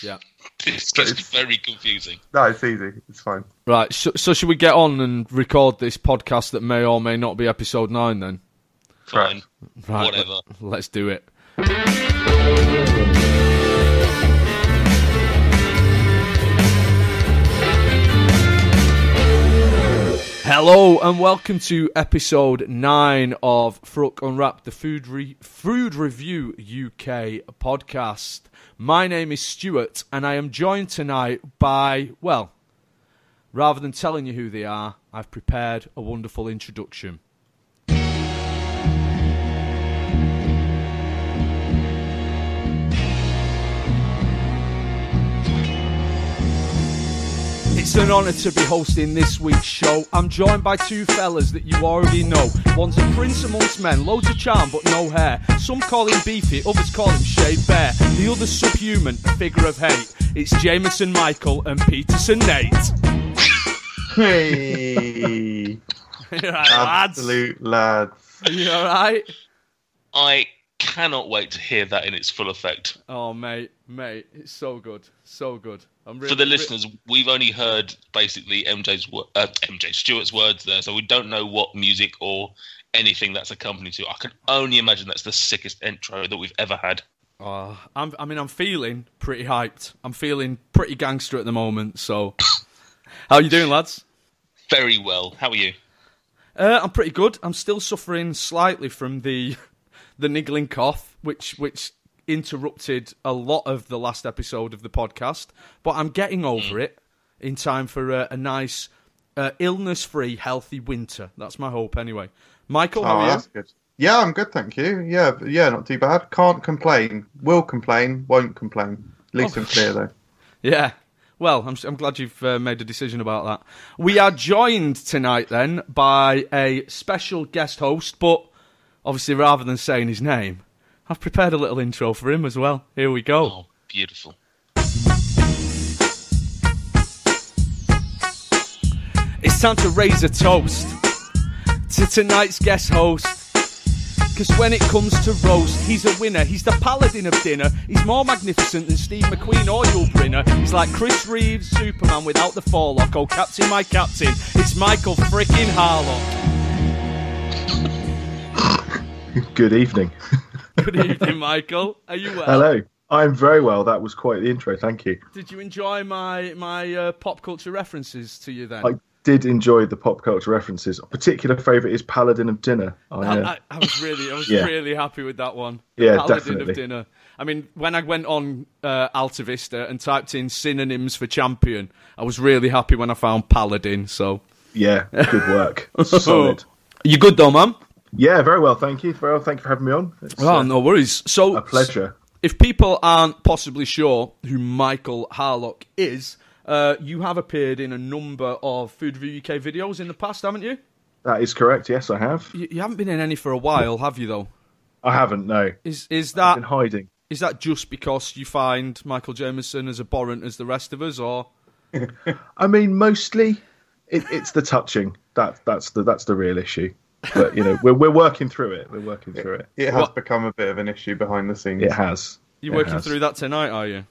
Yeah. It's just very confusing. No, it's easy. It's fine. Right, so should we get on and record this podcast that may or may not be episode 9 then? Fine. Right, Whatever. Let's do it. Hello and welcome to episode 9 of FRUK Unwrapped, the Food Review UK podcast. My name is Stuart and I am joined tonight by, well, rather than telling you who they are, I've prepared a wonderful introduction. It's an honour to be hosting this week's show. I'm joined by two fellas that you already know. One's a prince amongst men, loads of charm but no hair. Some call him beefy, others call him shaved bare. The other's subhuman, a figure of hate. It's Jameson Michael and Peterson Nate. Hey! You alright, lads? Absolute lads. Are you alright? I cannot wait to hear that in its full effect. Oh, mate, it's so good, so good. For the listeners, we've only heard basically MJ Stewart's words there, so we don't know what music or anything that's accompanied to. I can only imagine that's the sickest intro that we've ever had. I'm feeling pretty hyped. I'm feeling pretty gangster at the moment, so... How you doing, lads? Very well. How are you? I'm pretty good. I'm still suffering slightly from the niggling cough, which interrupted a lot of the last episode of the podcast, but I'm getting over it in time for a nice illness-free, healthy winter. That's my hope, anyway. Michael, how are you? That's good. Yeah, I'm good, thank you. Yeah, not too bad. Can't complain. Will complain. Won't complain. At least I'm clear though. Yeah. Well, I'm glad you've made a decision about that. We are joined tonight, then, by a special guest host, but obviously, rather than saying his name, I've prepared a little intro for him as well. Here we go. Oh, beautiful. It's time to raise a toast to tonight's guest host. Because when it comes to roast, he's a winner. He's the paladin of dinner. He's more magnificent than Steve McQueen or Yul Brynner. He's like Chris Reeves, Superman without the forelock. Oh, Captain, my Captain. It's Michael frickin' Harlock. Good evening. Good evening, Michael. Are you well? Hello. I'm very well. That was quite the intro. Thank you. Did you enjoy my pop culture references to you then? I did enjoy the pop culture references. A particular favourite is Paladin of Dinner. I was really happy with that one. Yeah, Paladin definitely. of Dinner. I mean, when I went on Alta Vista and typed in synonyms for champion, I was really happy when I found Paladin. So Yeah, good work. Solid. You good though, man? Yeah, very well. Thank you. Very well. Thank you for having me on. It's No worries. So a pleasure. If people aren't possibly sure who Michael Harlock is, you have appeared in a number of Food Review UK videos in the past, haven't you? That is correct. Yes, I have. You haven't been in any for a while, have you, though? I haven't. No. Is I've that been hiding? Is that just because you find Michael Jameson as abhorrent as the rest of us, or? I mean, mostly it's the touching. That's the real issue. But we're working through it. We're working through it. It has become a bit of an issue behind the scenes. It has. You're working through that tonight, are you?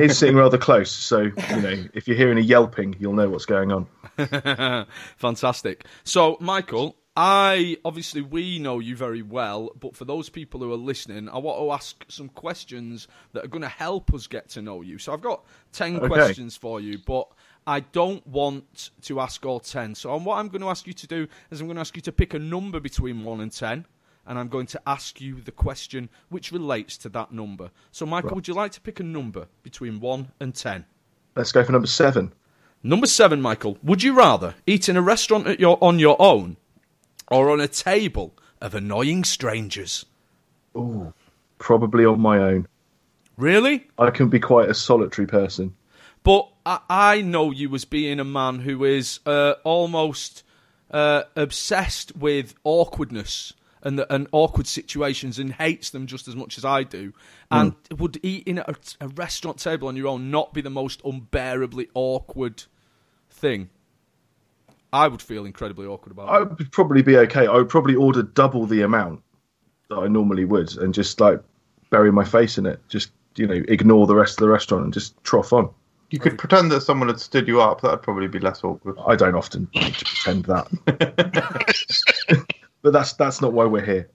He's sitting rather close, so if you're hearing a yelping, you'll know what's going on. Fantastic. So, Michael, we know you very well, but for those people who are listening, I want to ask some questions that are going to help us get to know you. So I've got 10 questions for you, but I don't want to ask all 10. So what I'm going to ask you to do is I'm going to ask you to pick a number between 1 and 10, and I'm going to ask you the question which relates to that number. So, Michael, would you like to pick a number between 1 and 10? Let's go for number 7. Number 7, Michael. Would you rather eat in a restaurant on your own or on a table of annoying strangers? Ooh, probably on my own. Really? I can be quite a solitary person. But I know you as being a man who is almost obsessed with awkwardness and awkward situations and hates them just as much as I do. And would eating at a restaurant table on your own not be the most unbearably awkward thing? I would feel incredibly awkward about it. I would probably be okay. I would probably order double the amount that I normally would and just bury my face in it. Just ignore the rest of the restaurant and just trough on. You could pretend that someone had stood you up. That would probably be less awkward. I don't often need to pretend that. But that's not why we're here.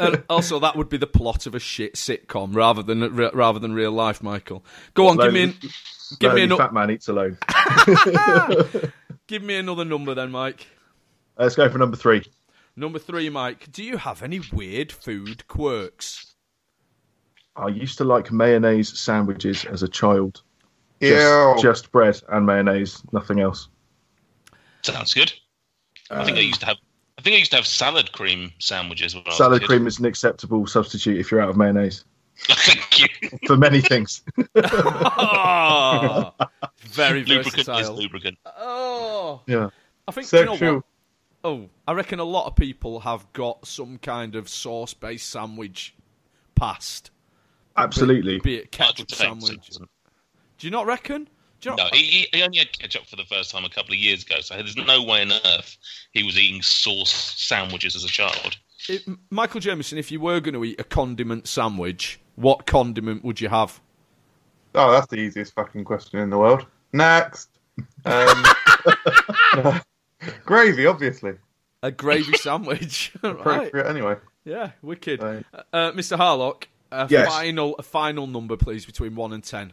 and also, that would be the plot of a shit sitcom rather than real life, Michael. Go on, give me another. Fat man eats alone. Give me another number then, Mike. Let's go for number 3. Number 3, Mike. Do you have any weird food quirks? I used to like mayonnaise sandwiches as a child. Ew. Just bread and mayonnaise, nothing else. Sounds good. I think I used to have salad cream sandwiches. When Salad cream is an acceptable substitute if you're out of mayonnaise. Thank you. For many things. Oh, very Lubricant versatile. is lubricant. Oh, Yeah. I think So you know true. what? Oh, I reckon a lot of people have got some kind of sauce-based sandwich past. Absolutely. Be it Michael ketchup James sandwich. doesn't. Do you not reckon? Do you No, not? he only had ketchup for the first time a couple of years ago, so there's no way on earth he was eating sauce sandwiches as a child. Michael Jamieson, if you were going to eat a condiment sandwich, what condiment would you have? Oh, that's the easiest fucking question in the world. Next. Gravy, obviously. A gravy sandwich. Right. Appropriate anyway. Yeah, wicked. Right. Mr. Harlock, Yes. a final number, please, between 1 and 10.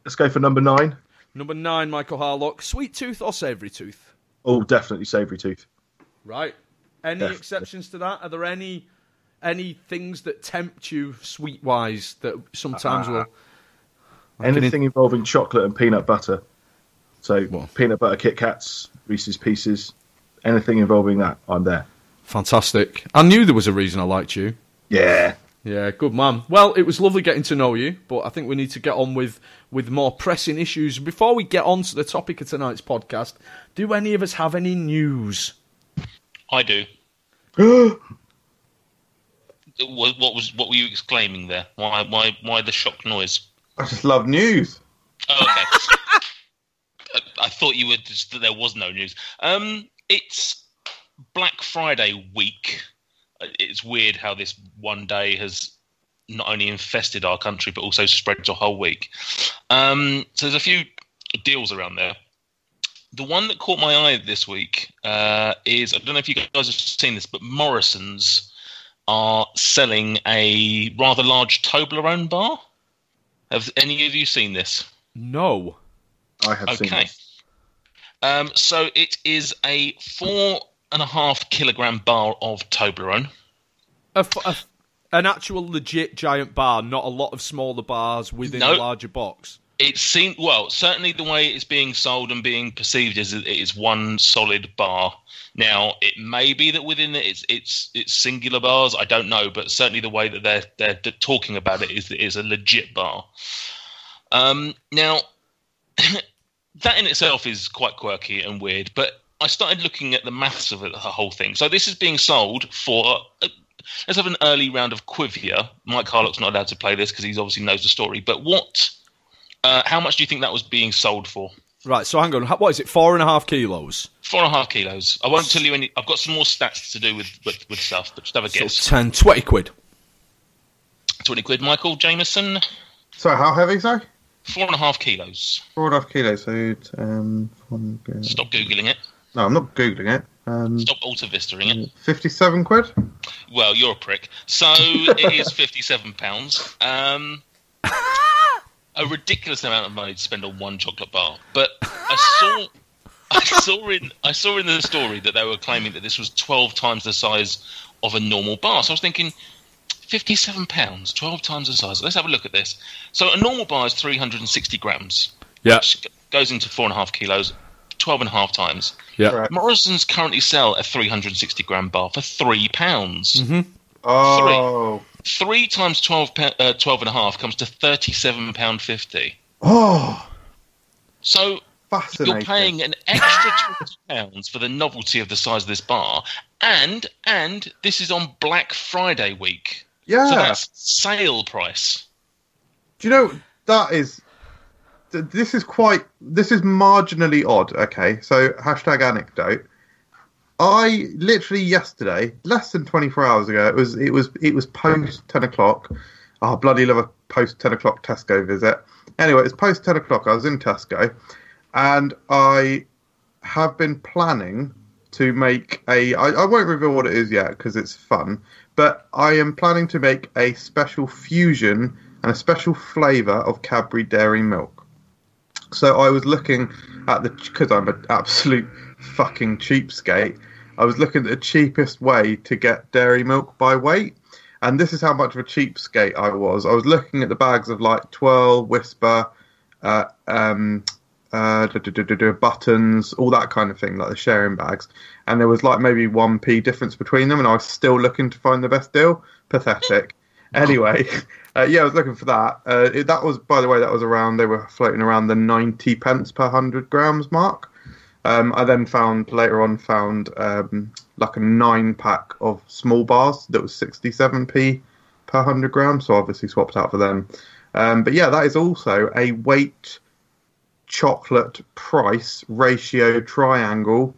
Let's go for number 9. Number 9, Michael Harlock. Sweet tooth or savoury tooth? Oh, definitely savoury tooth. Right. Any Definitely. exceptions to that? Are there any things that tempt you sweet-wise that sometimes will... Anything involving chocolate and peanut butter. So Well. peanut butter Kit Kats, Reese's Pieces, anything involving that, I'm there. Fantastic. I knew there was a reason I liked you. Yeah. Yeah, good man. Well, it was lovely getting to know you, but I think we need to get on with more pressing issues. Before we get on to the topic of tonight's podcast, do any of us have any news? I do. What were you exclaiming there? Why the shock noise? I just love news. Oh, okay. I thought you were just that there was no news. It's Black Friday week. It's weird how this one day has not only infested our country but also spread to a whole week. So there's a few deals around there. The one that caught my eye this week is, I don't know if you guys have seen this, but Morrison's are selling a rather large Toblerone bar. Have any of you seen this? No. I have seen Okay. this. So it is a 4.5 kilogram bar of Toblerone. An actual legit giant bar, not a lot of smaller bars within a larger box. It seemed, well, certainly the way it's being sold and being perceived is it is one solid bar. Now, it may be that within it it's singular bars. I don't know, but certainly the way that they're talking about it is a legit bar. Now, that in itself is quite quirky and weird, but I started looking at the maths of it, the whole thing. So this is being sold for... let's have an early round of Quivia. Mike Harlock's not allowed to play this because he obviously knows the story. But how much do you think that was being sold for? Right, so hang on. What is it, 4.5 kilos? 4.5 kilos. I won't tell you any... I've got some more stats to do with stuff, but just have a guess. So 10, 20 quid. 20 quid, Michael Jameson. So how heavy, sorry? 4.5 kilos. 4.5 kilos. So, Stop Googling it. no, I'm not Googling it. Stop Alta Vistaing it. 57 quid? Well, you're a prick. So it is £57. A ridiculous amount of money to spend on one chocolate bar. But I saw in the story that they were claiming that this was 12 times the size of a normal bar. So I was thinking, £57, 12 times the size. Let's have a look at this. So a normal bar is 360 grams. Yeah. Which goes into 4.5 kilos, 12.5 times. Yeah. Right. Morrison's currently sell a 360 gram bar for £3. Mm-hmm. Oh. 3 times 12.5 comes to £37.50. Oh. So Fascinating. you're paying an extra £20 for the novelty of the size of this bar, and this is on Black Friday week. Yeah. So that's sale price. Do you know, this is marginally odd, okay? So, hashtag anecdote. I literally yesterday, less than 24 hours ago, it was post 10 o'clock. Oh, bloody love a post 10 o'clock Tesco visit. Anyway, it's post 10 o'clock. I was in Tesco, and I have been planning to make I won't reveal what it is yet because it's fun, but I am planning to make a special fusion and a special flavour of Cadbury Dairy Milk. So I was looking at because I'm an absolute fucking cheapskate, I was looking at the cheapest way to get dairy milk by weight. And this is how much of a cheapskate I was. I was looking at the bags of like Twirl, Whisper, buttons, all that kind of thing, like the sharing bags. And there was like maybe 1p difference between them, and I was still looking to find the best deal. Pathetic. Anyway, I was looking for that. That was, by the way, they were floating around the 90 pence per 100 grams mark. I then later on found like a 9-pack of small bars that was 67p per 100 grams, so obviously swapped out for them. But yeah, that is also a weight chocolate price ratio triangle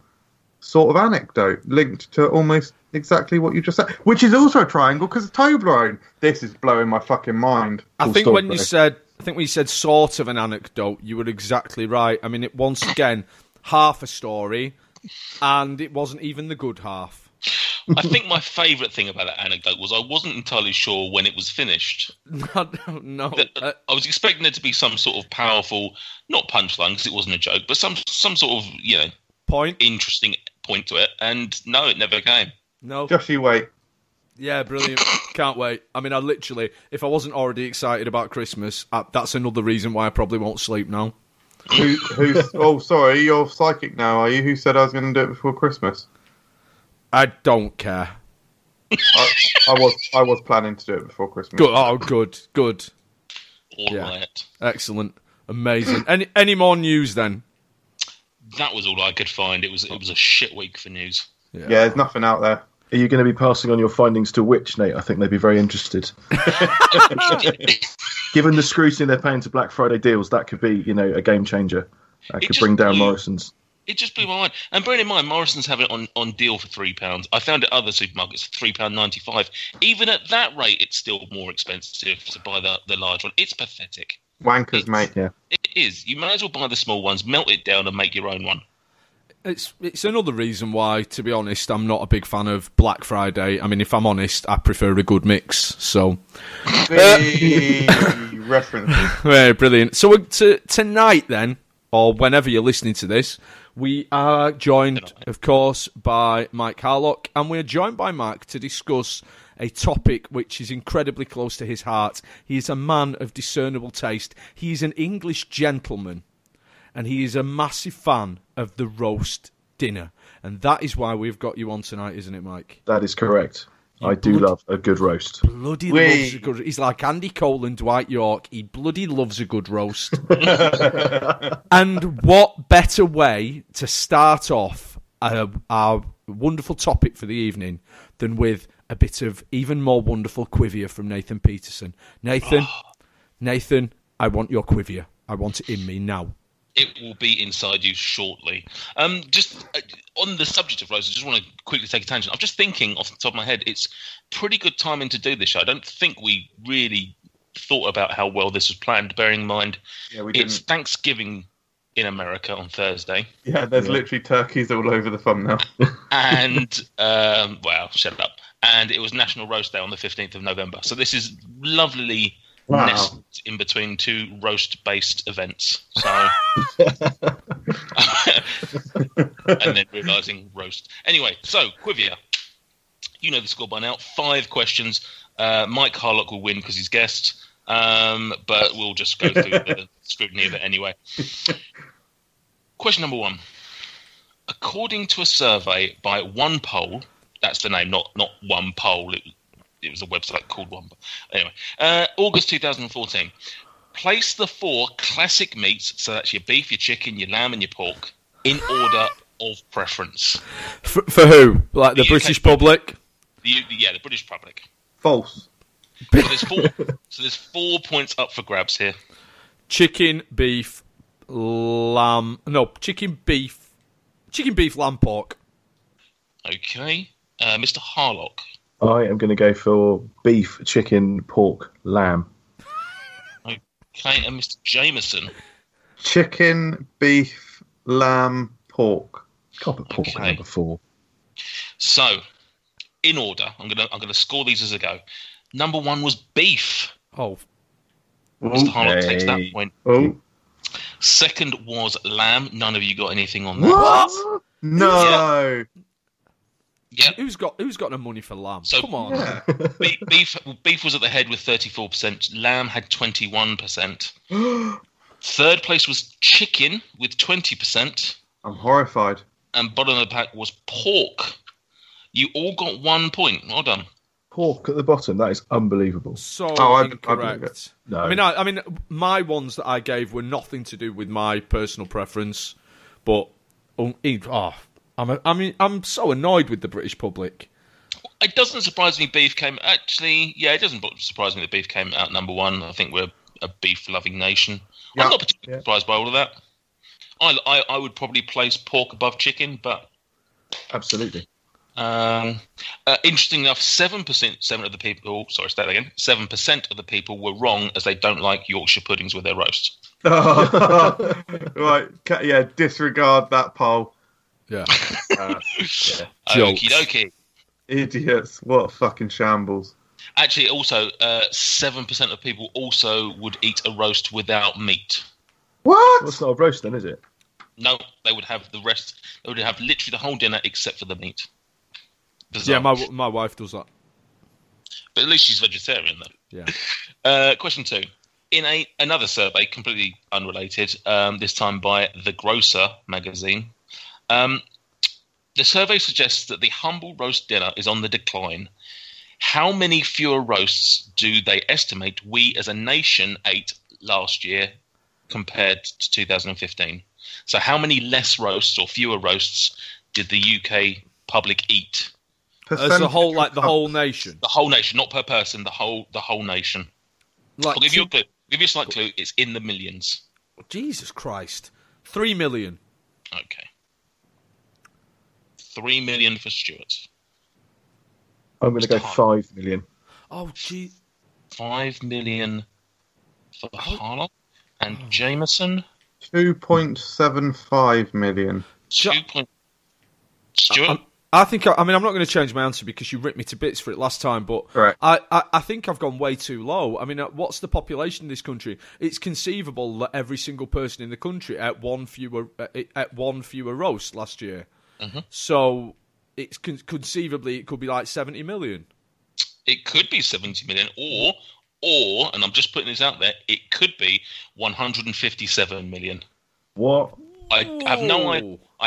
sort of anecdote linked to almost exactly what you just said, which is also a triangle because it's Toblerone. This is blowing my fucking mind. I think when you said sort of an anecdote, you were exactly right. I mean, it once again half a story, and it wasn't even the good half. I think my favourite thing about that anecdote was I wasn't entirely sure when it was finished. No. I was expecting there to be some sort of powerful, not punchline because it wasn't a joke, but some sort of point, interesting point to it, and no, it never came. No. Just you wait. Yeah, brilliant. Can't wait. I mean, I literally, if I wasn't already excited about Christmas, that's another reason why I probably won't sleep now. Who's? Oh, sorry, you're psychic now, are you? Who said I was going to do it before Christmas? I don't care. I was planning to do it before Christmas. Good. Oh, good. All right. Excellent. Amazing. Any more news then? That was all I could find. It was a shit week for news. Yeah, there's nothing out there. Are you going to be passing on your findings to Which, Nate? I think they'd be very interested. Given the scrutiny they're paying to Black Friday deals, that could be, a game changer. That could bring down Morrison's. It just blew my mind. And bearing in mind, Morrison's have it on deal for £3. I found it at other supermarkets for £3.95. Even at that rate, it's still more expensive to buy the large one. It's pathetic. Wankers, mate. Yeah, it is. You may as well buy the small ones, melt it down, and make your own one. It's another reason why, to be honest, I'm not a big fan of Black Friday. I mean, if I'm honest, I prefer a good mix. So, references. Very brilliant. So tonight, then, or whenever you're listening to this, we are joined, of course, by Mike Harlock, and we're joined by Mike to discuss a topic which is incredibly close to his heart. He is a man of discernible taste. He is an English gentleman, and he is a massive fan of the roast dinner. And that is why we've got you on tonight, isn't it, Mike? That is correct. I do love a good roast. Loves a good. He's like Andy Cole and Dwight York. He bloody loves a good roast. And what better way to start off our wonderful topic for the evening than with a bit of even more wonderful quivia from Nathan Peterson. Nathan, I want your quivia. I want it in me now. It will be inside you shortly. Just on the subject of roast, I just want to quickly take a tangent. I'm just thinking off the top of my head, it's pretty good timing to do this show. I don't think we really thought about how well this was planned, bearing in mind it's Thanksgiving in America on Thursday. Yeah, there's literally turkeys all over the thumbnail. And, shut up. And it was National Roast Day on the 15th of November. So this is lovely... Wow. Nestled in between two roast-based events. So, and then realising roast. Anyway, so Quivia, you know the score by now. 5 questions. Mike Harlock will win because he's guest, but we'll just go through the scrutiny of it anyway. Question number 1. According to a survey by One Poll, that's the name, not One Poll. It was a website called One. Anyway, August 2014. Place the 4 classic meats, so that's your beef, your chicken, your lamb, and your pork, in order of preference. For who? Like the British public? The British public. False. So there's 4 points up for grabs here. Chicken, beef, lamb. No, chicken, beef, lamb, pork. Okay. Mr. Harlock. I am going to go for beef, chicken, pork, lamb. Okay, and Mr. Jameson. Chicken, beef, lamb, pork. Can't put pork at number 4. So, in order, I'm gonna score these as I go. Number 1 was beef. Oh, Mr. Harlock takes that point. Oh, Second was lamb. None of you got anything on that. what? No. Yeah. who's got the money for lamb? So- Come on. Yeah. Beef was at the head with 34%. Lamb had 21%. Third place was chicken with 20%. I'm horrified. And bottom of the pack was pork. You all got 1 point. Well done. Pork at the bottom. That is unbelievable. So I incorrect. No. I mean, my ones that I gave were nothing to do with my personal preference, but I'm so annoyed with the British public. It doesn't surprise me beef came... Actually, yeah, it doesn't surprise me that beef came out number 1. I think we're a beef-loving nation. Yeah. I'm not particularly surprised by all of that. I would probably place pork above chicken, but... Absolutely. Interesting enough, 7% of the people... Sorry, say that again. 7% of the people were wrong as they don't like Yorkshire puddings with their roast. Right. Yeah, disregard that poll. Yeah. Okie Jokes. dokie. Idiots. What fucking shambles. Actually, also, 7% of people also would eat a roast without meat. What? Well, it's not a roast then, is it? No, they would have the rest. They would have literally the whole dinner except for the meat. Bizarre. Yeah, my wife does that. But at least she's vegetarian, though. Yeah. Question 2. In another survey, completely unrelated, this time by The Grocer magazine, the survey suggests that the humble roast dinner is on the decline. How many fewer roasts do they estimate we as a nation ate last year compared to 2015? So how many less roasts or fewer roasts did the UK public eat? As a whole, like the whole nation. The whole nation, not per person, the whole nation. Like I'll give you a clue. Give you a slight clue. It's in the millions. Jesus Christ. 3 million. Okay. 3 million for Stuart. I'm going to go 5 million. Oh, gee. 5 million for Harlock and Jameson. 2.75 million. 2 point... Stuart? I think, I'm not going to change my answer because you ripped me to bits for it last time, but Correct. I think I've gone way too low. I mean, what's the population in this country? It's conceivable that every single person in the country ate one fewer roast last year. Mm-hmm. So it's conceivably it could be like 70 million. It could be 70 million, or, and I'm just putting this out there, it could be 157 million. What? I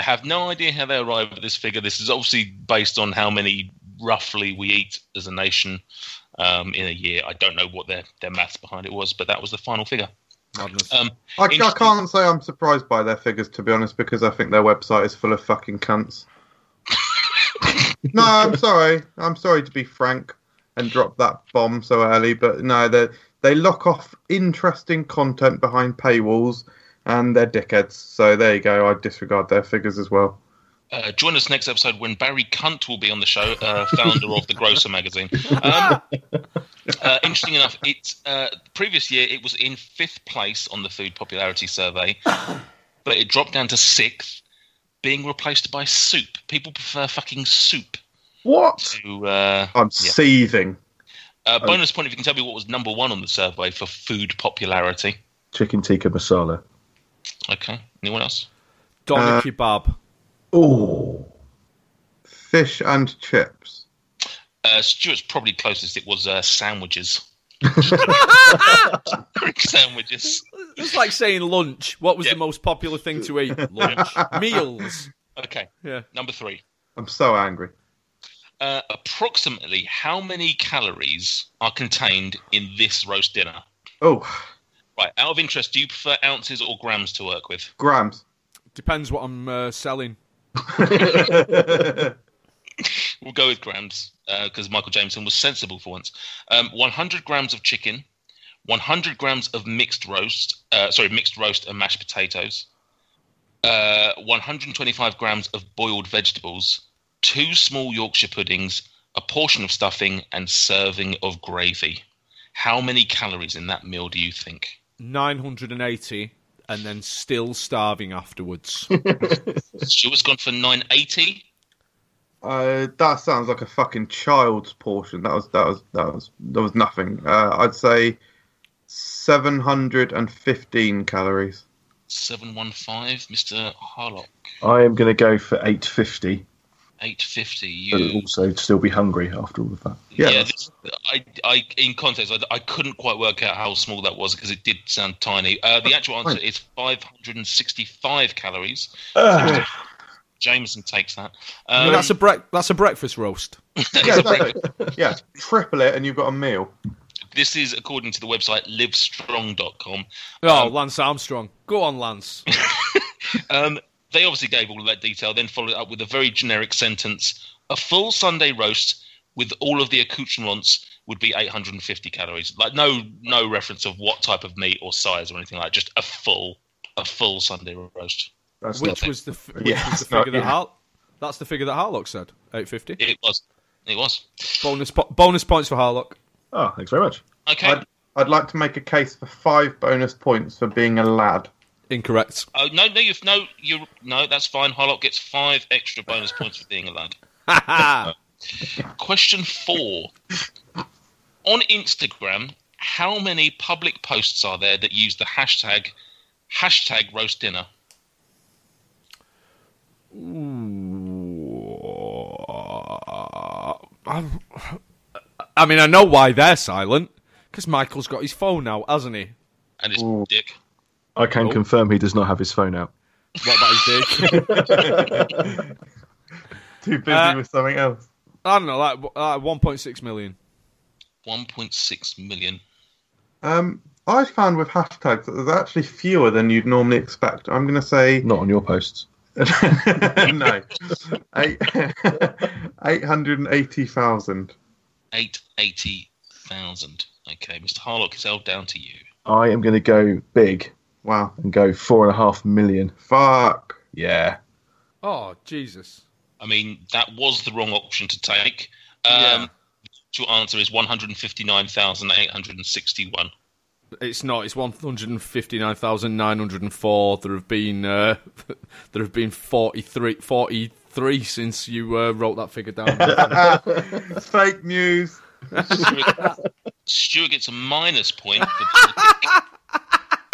have no idea how they arrived at this figure. This is obviously based on how many roughly we eat as a nation in a year. I don't know what their maths behind it was, but that was the final figure. Madness. I can't say I'm surprised by their figures, to be honest, because I think their website is full of fucking cunts. No, I'm sorry. I'm sorry to be frank and drop that bomb so early, but no, they lock off interesting content behind paywalls, and they're dickheads. So there you go. I disregard their figures as well. Join us next episode when Barry Cunt will be on the show, founder of the Grocer magazine. Interesting enough, previous year it was in 5th place on the food popularity survey, but it dropped down to 6th, being replaced by soup. People prefer fucking soup. What? I'm seething. Bonus point if you can tell me what was number 1 on the survey for food popularity. Chicken tikka masala. Okay. Anyone else? Doner kebab. Oh. Fish and chips. Stuart's probably closest. It was sandwiches. Sandwiches. It's like saying lunch. What was the most popular thing to eat? Lunch. Meals. Okay. Yeah. Number 3. I'm so angry. Approximately how many calories are contained in this roast dinner? Oh. Right. Out of interest, do you prefer ounces or grams to work with? Grams. Depends what I'm selling. We'll go with grams because Michael Jameson was sensible for once. 100 grams of chicken, 100 grams of mixed roast and mashed potatoes, 125 grams of boiled vegetables, 2 small Yorkshire puddings, a portion of stuffing, and serving of gravy. How many calories in that meal do you think? 980, and then still starving afterwards. Stuart's gone for 980. That sounds like a fucking child's portion. That was nothing. I'd say 715 calories. 715, Mr. Harlock. I am going to go for 850. 850. But also still be hungry after all of that. Yeah, I in context, I couldn't quite work out how small that was because it did sound tiny. The actual answer is 565 calories. Jameson takes that. I mean, that's a breakfast roast. Yeah, triple it and you've got a meal. This is according to the website livestrong.com. Lance Armstrong. Go on, Lance. They obviously gave all of that detail, then followed it up with a very generic sentence. A full Sunday roast with all of the accoutrements would be 850 calories. Like no reference of what type of meat or size or anything like that. Just a full Sunday roast. Which was the figure that that's the figure that Harlock said, 850. It was. Bonus points for Harlock. Oh, thanks very much. Okay. I'd like to make a case for 5 bonus points for being a lad. Incorrect. Oh no, that's fine. Harlock gets 5 extra bonus points for being a lad. Question 4. On Instagram, how many public posts are there that use the hashtag roast dinner? I mean, I know why they're silent. Because Michael's got his phone out, hasn't he? And his dick. I can confirm he does not have his phone out. What about his dick? Too busy with something else. I don't know, like 1.6 million. 1.6 million. I found with hashtags that there's actually fewer than you'd normally expect. I'm going to say... Not on your posts. No. 880,000. 880,000. Okay, Mr. Harlock, it's held down to you. I am going to go big. Wow. And go 4.5 million. Fuck. Yeah. Oh, Jesus. I mean, that was the wrong option to take. Yeah. Your answer is 159,861. It's not. It's 159,904. There have been 43 since you wrote that figure down. It's fake news. Stuart gets a minus point.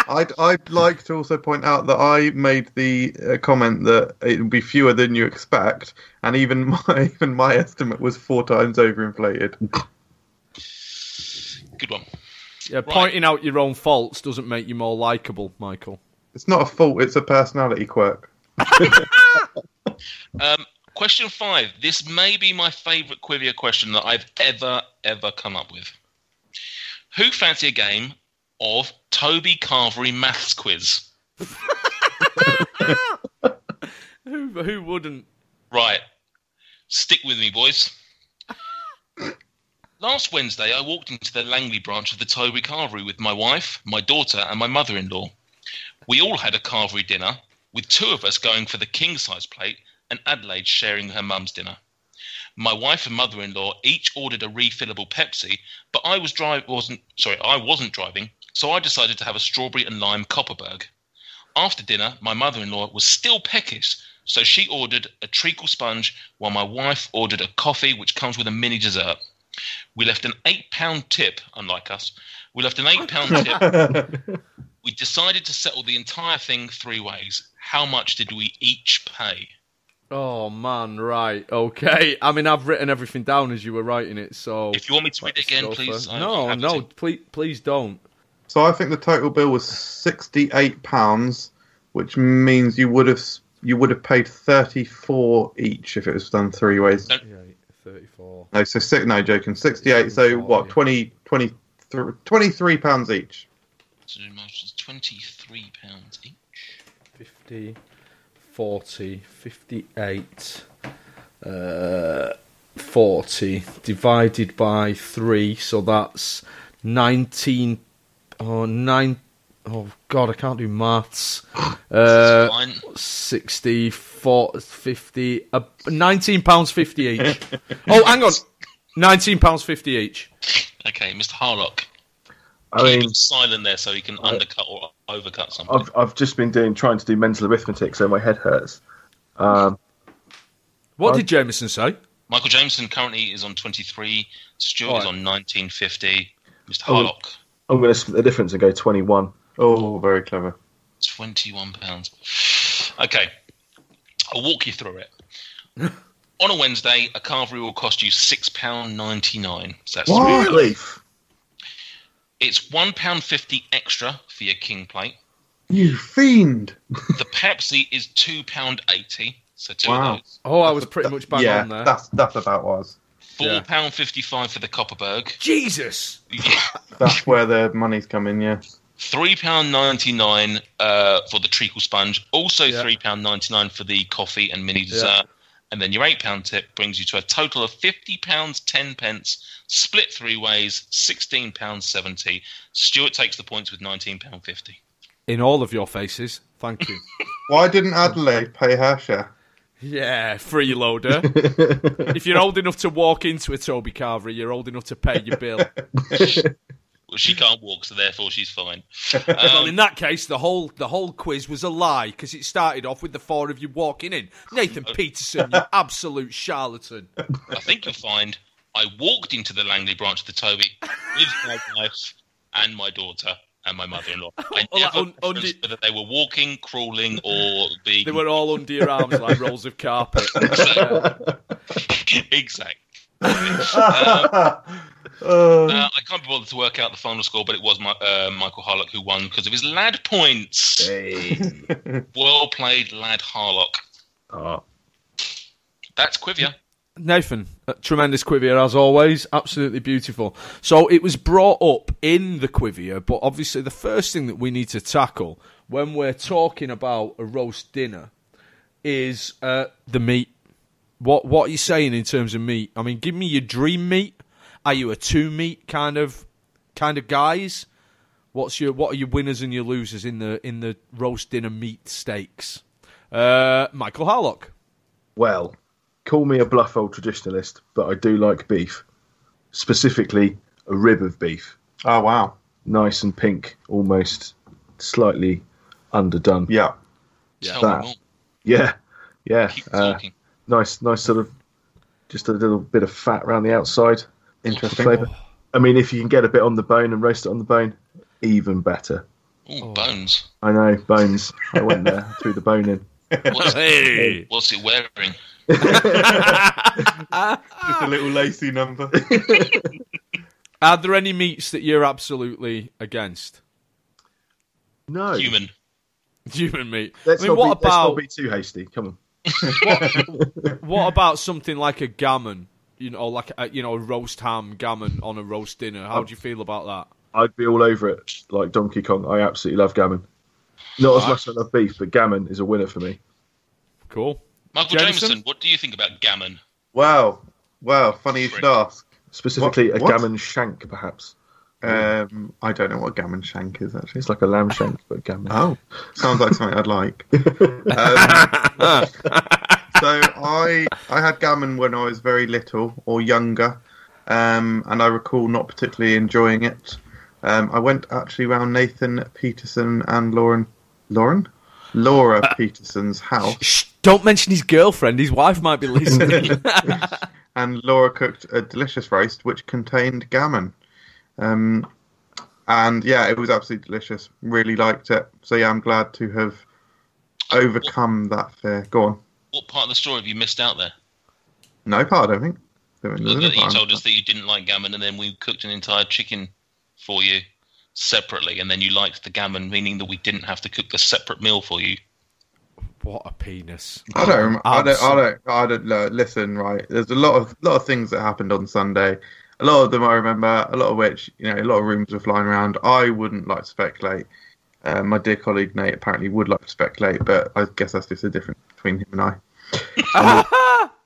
I'd like to also point out that I made the comment that it would be fewer than you expect, and even my estimate was 4 times overinflated. Good one. Yeah, pointing out your own faults doesn't make you more likeable, Michael. It's not a fault; it's a personality quirk. Question 5. This may be my favourite Quivia question that I've ever come up with. Who fancy a game of Toby Carvery maths quiz? Who wouldn't? Right. Stick with me, boys. Last Wednesday, I walked into the Langley branch of the Toby Carvery with my wife, my daughter, and my mother-in-law. We all had a Carvery dinner, with 2 of us going for the king-size plate and Adelaide sharing her mum's dinner. My wife and mother-in-law each ordered a refillable Pepsi, but I wasn't driving, so I decided to have a strawberry and lime Copperberg. After dinner, my mother-in-law was still peckish, so she ordered a treacle sponge, while my wife ordered a coffee, which comes with a mini dessert. We left an £8 tip, unlike us. We left an £8 tip. We decided to settle the entire thing 3 ways. How much did we each pay? Oh, man, right, okay. I mean, I've written everything down as you were writing it, so... If you want me to read it again, please. No, please don't. So I think the total bill was £68, which means you would have paid 34 each if it was done 3 ways. Yeah, 34. No, so joking. 68. So what? 23 £23 each. So it's £23 each. 50, 40, 58, 40 divided by 3, so that's 19. Oh God, I can't do maths. 60, 40, 50, £19.50 each. Oh, hang on. £19.50 each. Okay, Mr. Harlock. I mean, Keep silent there so he can undercut or overcut something. I've just been trying to do mental arithmetic, so my head hurts. What did Jameson say? Michael Jameson currently is on 23. Stuart is on 19.50. Mr. Harlock. I'm going to split the difference and go 21. Oh, very clever. £21. Okay, I'll walk you through it. On a Wednesday, a carvery will cost you £6.99. So that's Really? It's £1.50 extra for your king plate. You fiend! The Pepsi is £2.80. So two of those. Oh, I was pretty much bang on there. That's about what I was. £4.55 for the Copperberg. Jesus! Yeah. That's where the money's come in, yeah. £3.99 for the treacle sponge. Also £3.99 for the coffee and mini dessert. And then your £8 tip brings you to a total of £50.10, split 3 ways, £16.70. Stuart takes the points with £19.50. In all of your faces. Thank you. Why didn't Adelaide pay her share? Yeah, freeloader. If you're old enough to walk into a Toby Carvery, you're old enough to pay your bill. Well, she can't walk, so therefore she's fine. Well, in that case, the whole quiz was a lie, because it started off with the 4 of you walking in. Nathan Peterson, you absolute charlatan. I think you'll find I walked into the Langley branch of the Toby with my wife and my daughter and my mother-in-law. I never referenced whether they were walking, crawling, or being... They were all under your arms like rolls of carpet. Exactly. I can't be bothered to work out the final score, but it was Michael Harlock who won because of his lad points. Hey. Well played, lad Harlock. Oh. That's Quivia. Nathan, a tremendous Quivia as always, absolutely beautiful. So it was brought up in the Quivia, but obviously the first thing that we need to tackle when we're talking about a roast dinner is the meat. What are you saying in terms of meat? I mean, give me your dream meat. Are you a 2 meat kind of guys? What are your winners and your losers in the roast dinner meat stakes? Michael Harlock. Well, call me a bluff old traditionalist, but I do like beef. Specifically, a rib of beef. Oh, wow. Nice and pink, almost slightly underdone. Yeah. Yeah. Keep talking. Nice sort of, just a little bit of fat around the outside. Interesting flavour. I mean, if you can get a bit on the bone and roast it on the bone, even better. Ooh, bones. I know, bones. I went there, threw the bone in. What's it wearing? Just a little lacy number. Are there any meats that you're absolutely against? No. Human meat. Let's not be too hasty. Come on. What about something like a gammon? You know, like a roast ham gammon on a roast dinner. How do you feel about that? I'd be all over it, like Donkey Kong. I absolutely love gammon. Not as much as I love beef, but gammon is a winner for me. Cool. Michael Jameson, what do you think about gammon? Wow, funny you should ask. Specifically, a gammon shank, perhaps. I don't know what gammon shank is, actually. It's like a lamb shank, but gammon. Oh, sounds like something I'd like. So I had gammon when I was very little or younger, and I recall not particularly enjoying it. I went actually round Nathan Peterson and Laura Peterson's house. Shh, don't mention his girlfriend. His wife might be listening. And Laura cooked a delicious roast which contained gammon. And yeah, it was absolutely delicious. Really liked it. So yeah, I'm glad to have overcome that fear. Go on. What part of the story have you missed out there? No part, I don't think. You told us that you didn't like gammon, and then we cooked an entire chicken for you separately, and then you liked the gammon, meaning that we didn't have to cook the separate meal for you. What a penis! I don't. Listen, right? There's a lot of things that happened on Sunday. A lot of them I remember. A lot of which, a lot of rumours were flying around. I wouldn't like to speculate. My dear colleague Nate apparently would like to speculate, but I guess that's just a difference between him and I.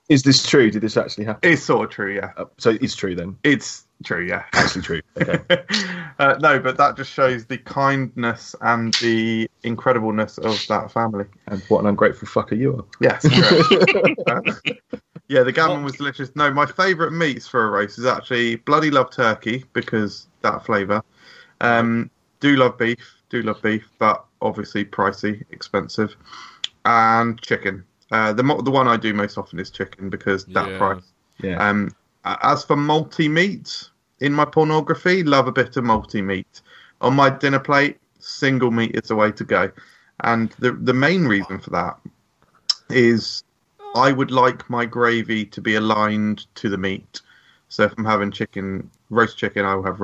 Is this true? Did this actually happen? It's sort of true, yeah. So it's true then? It's true, yeah. Actually true. Okay. No, but that just shows the kindness and the incredibleness of that family. And what an ungrateful fucker you are. Yes, correct. Yeah, the gammon was delicious. No, my favourite meats for a roast is actually bloody love turkey because that flavour. Do love beef, but obviously pricey, expensive. And chicken. The one I do most often is chicken because that price. Yeah. As for multi-meat, in my pornography, love a bit of multi-meat. On my dinner plate, single meat is the way to go. And the main reason for that is I would like my gravy to be aligned to the meat. So if I'm having roast chicken, I will have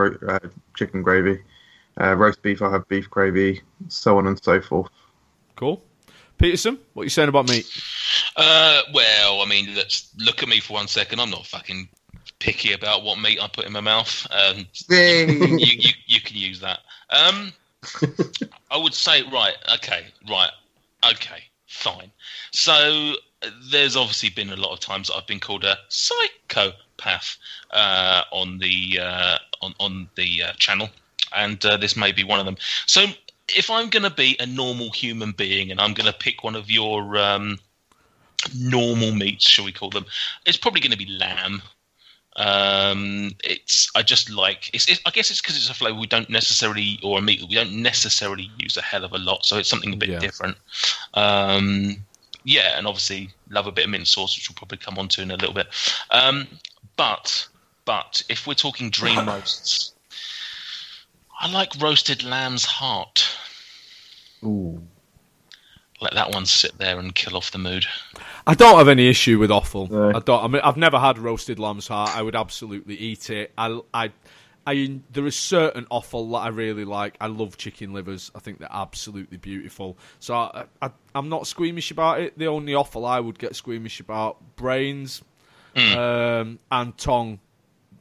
chicken gravy. Roast beef, I'll have beef gravy, so on and so forth. Cool. Peterson, what are you saying about meat? Well, I mean, let's look at me for 1 second. I'm not fucking picky about what meat I put in my mouth. You can use that. I would say, okay, fine. So there's obviously been a lot of times that I've been called a psychopath on the channel, and this may be one of them. So if I'm going to be a normal human being and I'm going to pick one of your normal meats, shall we call them, it's probably going to be lamb. I guess it's because it's a flavour we don't necessarily, or a meat that we don't necessarily use a hell of a lot, so it's something a bit different. And obviously love a bit of mint sauce, which we'll probably come on to in a little bit. But if we're talking dream roasts, I like roasted lamb's heart. Ooh. Let that one sit there and kill off the mood. I don't have any issue with offal. No. I've never had roasted lamb's heart. I would absolutely eat it. There is certain offal that I really like. I love chicken livers. I think they're absolutely beautiful. So I'm not squeamish about it. The only offal I would get squeamish about, brains and tongue.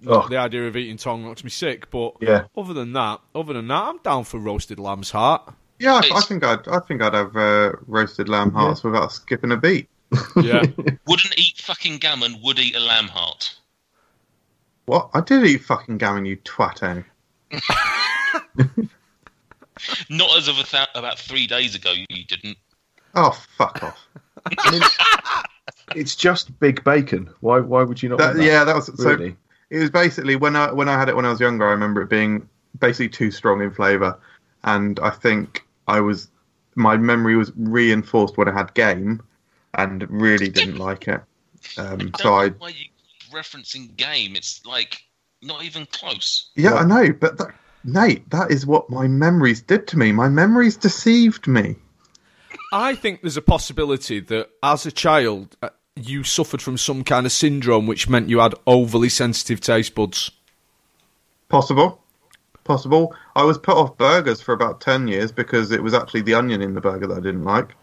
The idea of eating tongue makes me sick. But other than that, I'm down for roasted lamb's heart. Yeah, I think I'd have roasted lamb hearts without skipping a beat. Yeah. Wouldn't eat fucking gammon, would eat a lamb heart. What? I did eat fucking gammon, you twatto. Not as of about 3 days ago, you didn't. Oh, fuck off. I mean, it's just big bacon. Why would you not? Want that? Yeah, that was really? So. It was basically when I had it when I was younger. I remember it being basically too strong in flavour, and I think my memory was reinforced when I had game, and really didn't like it. I don't know why you referencing game. It's like not even close. Yeah, I know, but Nate, that is what my memories did to me. My memories deceived me. I think there's a possibility that as a child you suffered from some kind of syndrome which meant you had overly sensitive taste buds. Possible. I was put off burgers for about 10 years because it was actually the onion in the burger that I didn't like.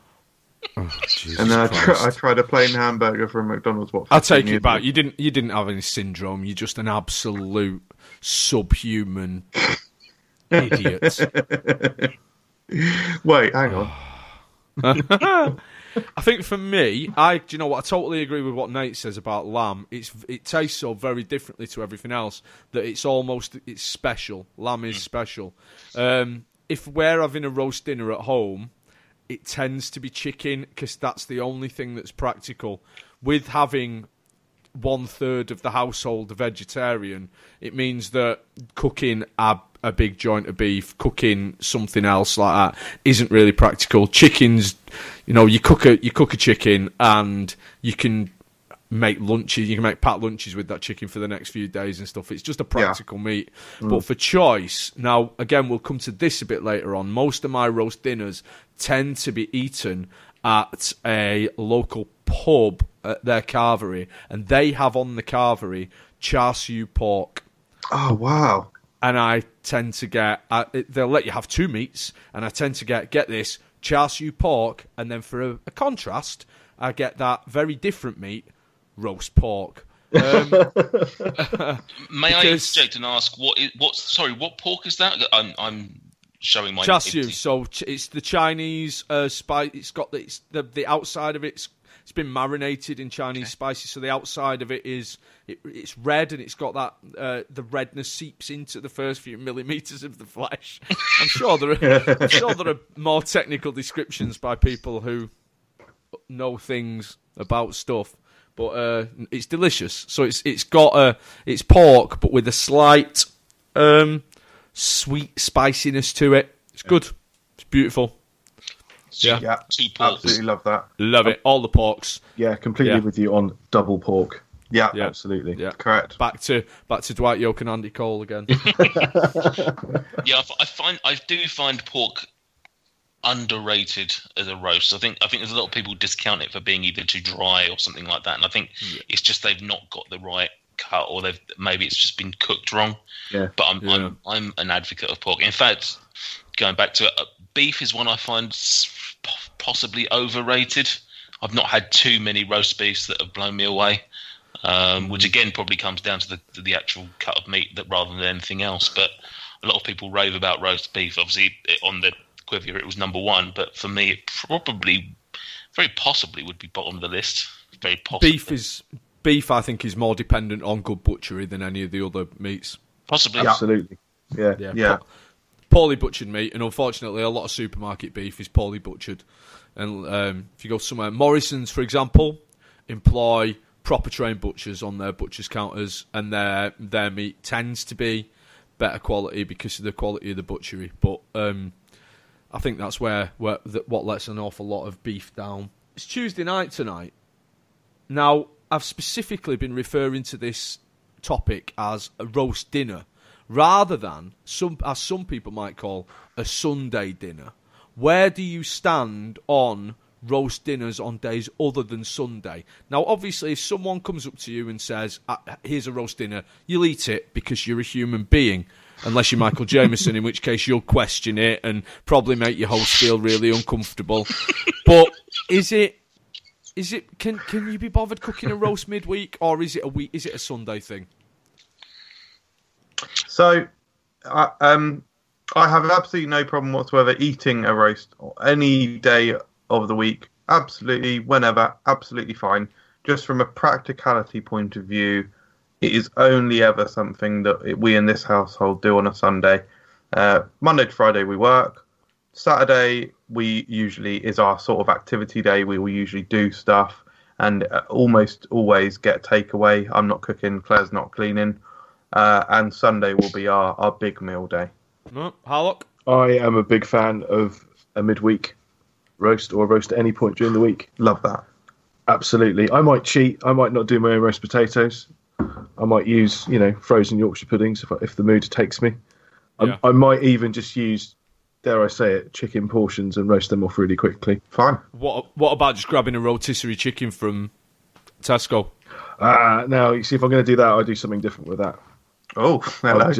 Oh, Jesus and then I Christ. tried a plain hamburger from McDonald's. I'll take it back. You didn't have any syndrome. You're just an absolute subhuman idiot. Wait, hang on. I think for me, do you know what? I totally agree with what Nate says about lamb. It tastes so very differently to everything else that it's special. Lamb is special. If we're having a roast dinner at home, it tends to be chicken because that's the only thing that's practical. With having 1/3 of the household vegetarian, it means that cooking a big joint of beef, cooking something else like that isn't really practical. Chickens, you cook a chicken and you can make lunches. You can make packed lunches with that chicken for the next few days and stuff. It's just a practical meat. But for choice, now again, we'll come to this a bit later on. Most of my roast dinners tend to be eaten at a local pub at their carvery, and they have on the carvery char siu pork. Oh, wow. And I tend to get, they'll let you have two meats, and I tend to get this, char siu pork, and then for a contrast, I get that very different meat, roast pork. May I interject and ask what pork is that? I'm showing my char siu. So it's the Chinese spice. It's got the outside of it's been marinated in Chinese spices. So the outside of it it's red, and it's got that the redness seeps into the first few millimeters of the flesh. I'm sure there are more technical descriptions by people who know things about stuff. but it's delicious. So it's got it's pork, but with a slight sweet spiciness to it. It's good. It's beautiful. Yeah, Two porks. absolutely love that. Love it. All the porks. Yeah, completely with you on double pork. Yeah, Absolutely. Yeah. correct. Back to Dwight Yoke and Andy Cole again. Yeah, I do find pork underrated as a roast. I think there's a lot of people discount it for being either too dry or something like that, and I think it's just they've not got the right cut, or maybe it's just been cooked wrong. Yeah. But I'm an advocate of pork. In fact, going back to it, beef is one I find possibly overrated. I've not had too many roast beefs that have blown me away. Which again probably comes down to the actual cut of meat rather than anything else. But a lot of people rave about roast beef. Obviously, on the Quiver it was number one, but for me, it probably, very possibly, would be bottom of the list. Very possibly. Beef, I think, is more dependent on good butchery than any of the other meats. Possibly, Absolutely. Yeah. Poorly butchered meat, and unfortunately, a lot of supermarket beef is poorly butchered. And if you go somewhere, Morrison's, for example, employ proper trained butchers on their butchers counters, and their meat tends to be better quality because of the quality of the butchery. But I think that's what lets an awful lot of beef down. It's Tuesday night tonight. Now, I've specifically been referring to this topic as a roast dinner, rather than as some people might call a Sunday dinner. Where do you stand on roast dinners on days other than Sunday? Now, obviously, if someone comes up to you and says, here's a roast dinner, you'll eat it because you're a human being, unless you're Michael Jamieson, in which case you'll question it and probably make your host feel really uncomfortable. But can you be bothered cooking a roast midweek, or is it a Sunday thing? So, I have absolutely no problem whatsoever eating a roast any day of the week. Absolutely, whenever, absolutely fine. Just from a practicality point of view, it is only ever something that we in this household do on a Sunday. Monday to Friday we work. Saturday we usually is our sort of activity day. We will usually do stuff and almost always get takeaway. I'm not cooking, Claire's not cleaning. And Sunday will be our big meal day. No, Harlock? I am a big fan of a midweek roast, or roast at any point during the week. Love that. Absolutely. I might cheat. I might not do my own roast potatoes. I might use, frozen Yorkshire puddings if the mood takes me. Yeah. I might even just use, dare I say it, chicken portions and roast them off really quickly. Fine. What about just grabbing a rotisserie chicken from Tesco? Now, you see, if I'm going to do that, I'll do something different with that. Oh, hello.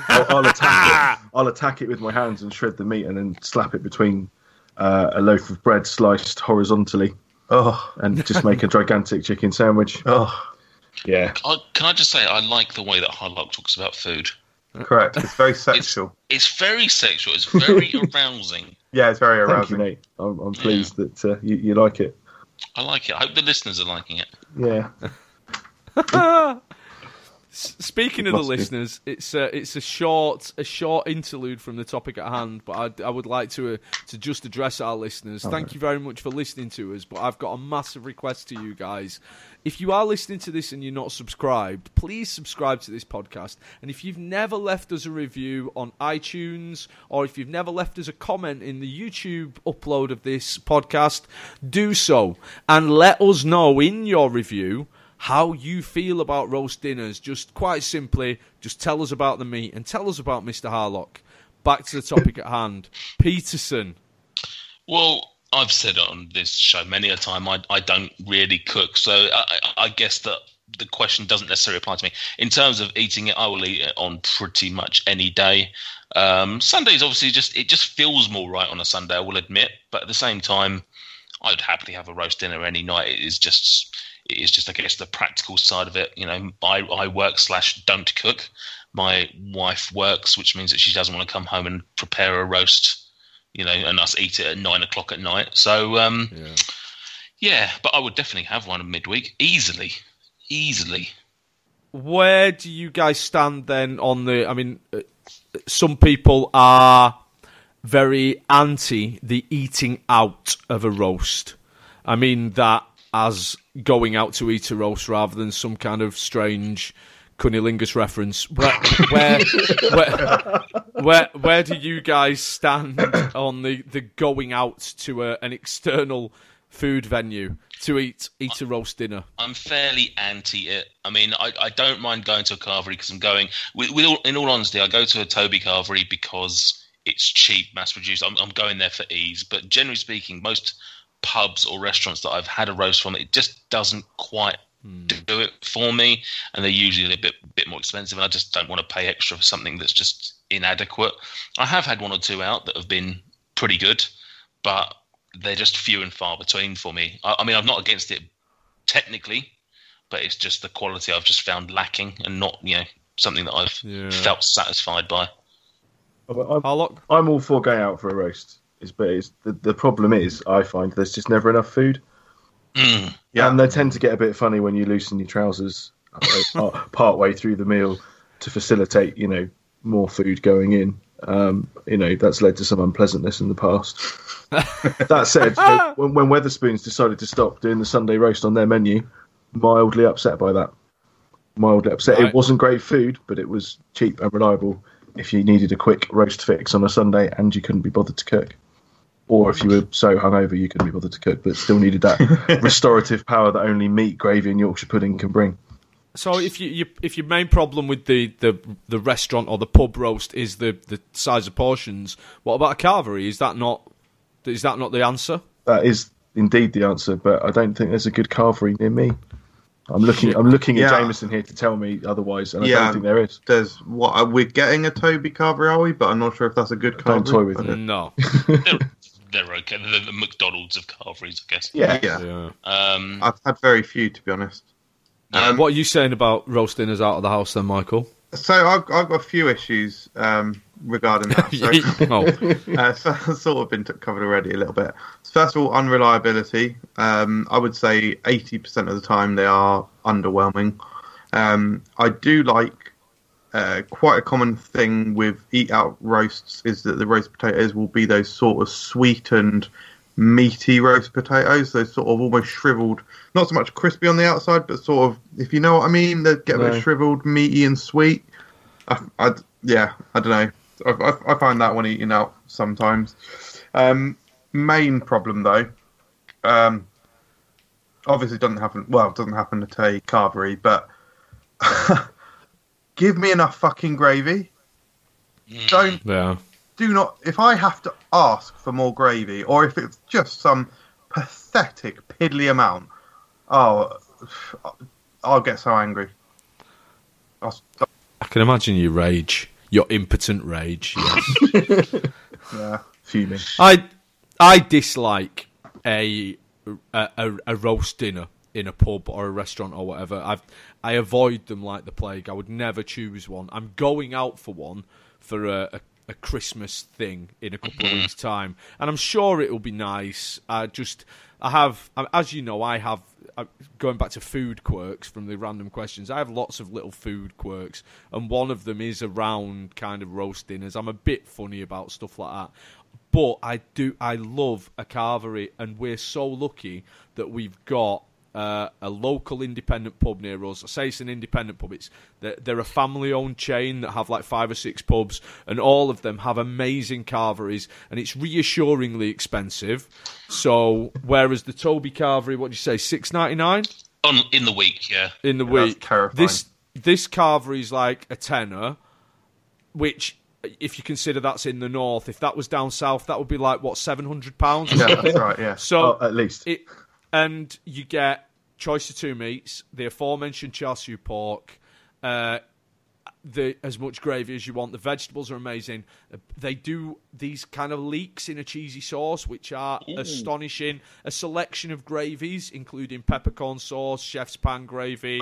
I'll attack it. I'll attack it with my hands and shred the meat and then slap it between a loaf of bread sliced horizontally. Oh, and just make a gigantic chicken sandwich. Oh, yeah. Can I just say, I like the way that Harlock talks about food. Correct. It's very sexual. It's very sexual. It's very arousing. Yeah, it's very arousing. Thank you, Nate. I'm pleased that you like it. I like it. I hope the listeners are liking it. Yeah. Speaking of the listeners, it's a short interlude from the topic at hand, but I would like to just address our listeners. Thank you very much for listening to us, but I've got a massive request to you guys. If you are listening to this and you're not subscribed, please subscribe to this podcast. And if you've never left us a review on iTunes, or if you've never left us a comment in the YouTube upload of this podcast, do so. And let us know in your review how you feel about roast dinners. Just quite simply, just tell us about the meat and tell us about Mr. Harlock. Back to the topic at hand. Peterson. Well, I've said it on this show many a time, I don't really cook, so I guess that the question doesn't necessarily apply to me. In terms of eating it, I will eat it on pretty much any day. Sundays, obviously, it just feels more right on a Sunday, I will admit, but at the same time, I'd happily have a roast dinner any night. It is just, I guess, the practical side of it. I work / don't cook. My wife works, which means that she doesn't want to come home and prepare a roast, and us eat it at 9 o'clock at night. So, yeah, but I would definitely have one midweek. Easily. Where do you guys stand then on some people are very anti the eating out of a roast. I mean that as going out to eat a roast rather than some kind of strange cunnilingus reference. Where do you guys stand on the going out to an external food venue to eat a roast dinner? I'm fairly anti it. I mean, I don't mind going to a carvery because I'm going. In all honesty, I go to a Toby carvery because it's cheap, mass produced. I'm going there for ease. But generally speaking, most pubs or restaurants that I've had a roast from, it just doesn't quite do it for me, and they're usually a bit more expensive, and I just don't want to pay extra for something that's just inadequate. I have had one or two out that have been pretty good, but they're just few and far between for me. I mean, I'm not against it technically, but it's just the quality I've just found lacking, and not something that I've felt satisfied by. Harlock? I'm all for going out for a roast. The problem is, I find there's just never enough food. Yeah, and they tend to get a bit funny when you loosen your trousers part way through the meal to facilitate, more food going in. That's led to some unpleasantness in the past. That said, when Wetherspoons decided to stop doing the Sunday roast on their menu, mildly upset by that. Mildly upset. Right. It wasn't great food, but it was cheap and reliable if you needed a quick roast fix on a Sunday and you couldn't be bothered to cook. Or if you were so hungover you couldn't be bothered to cook, but still needed that restorative power that only meat, gravy, and Yorkshire pudding can bring. So, if your main problem with the restaurant or the pub roast is the size of portions, what about a carvery? Is that not the answer? That is indeed the answer, but I don't think there's a good carvery near me. I'm looking at Jameson here to tell me otherwise, and I don't think there is. We're getting a Toby carvery, are we? But I'm not sure if that's a good carvery. Don't toy with it. No. They're okay. They're the McDonald's of carveries, I guess. Yeah. I've had very few, to be honest. What are you saying about roast dinners out of the house then, Michael? So I've got a few issues regarding that. So it's sort of been covered already a little bit. First of all, unreliability. I would say 80% of the time they are underwhelming. I do like quite a common thing with eat-out roasts is that the roast potatoes will be those sort of sweetened, meaty roast potatoes. Those sort of almost shriveled, not so much crispy on the outside, but sort of, if you know what I mean, they get a bit shriveled, meaty and sweet. I don't know. I find that when eating out sometimes. Main problem though, obviously it doesn't happen at a carvery, but give me enough fucking gravy. Do not. If I have to ask for more gravy, or if it's just some pathetic piddly amount, I'll get so angry. I can imagine your rage, your impotent rage. Yes. Yeah, fuming. I dislike a roast dinner in a pub or a restaurant or whatever. I avoid them like the plague. I would never choose one. I'm going out for one for a Christmas thing in a couple of weeks' time, and I'm sure it will be nice. I have, as you know, going back to food quirks from the random questions, I have lots of little food quirks, and one of them is around kind of roast dinners. I'm a bit funny about stuff like that. But I love a carvery, and we're so lucky that we've got a local independent pub near us. I say it's an independent pub. They're a family-owned chain that have like 5 or 6 pubs, and all of them have amazing carveries, and it's reassuringly expensive. So whereas the Toby carvery, what do you say, $6.99 in the week? Yeah, in the week. That's terrifying. This carvery is like a tenner, which, if you consider that's in the north, if that was down south, that would be like, what, £700? Yeah, that's right, yeah. So at least. And you get choice of 2 meats, the aforementioned char siu pork, as much gravy as you want. The vegetables are amazing. They do these kind of leeks in a cheesy sauce, which are astonishing. A selection of gravies, including peppercorn sauce, chef's pan gravy,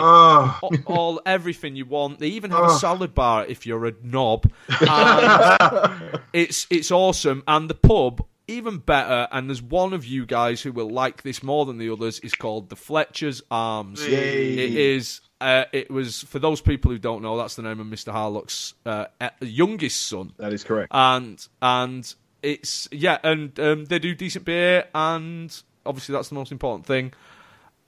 everything you want. They even have a salad bar if you're a knob. And it's awesome. And the pub, even better, and there's one of you guys who will like this more than the others, is called the Fletcher's Arms. Yay. It was, for those people who don't know, that's the name of Mr. Harlock's youngest son. That is correct. And it's, they do decent beer, and obviously that's the most important thing.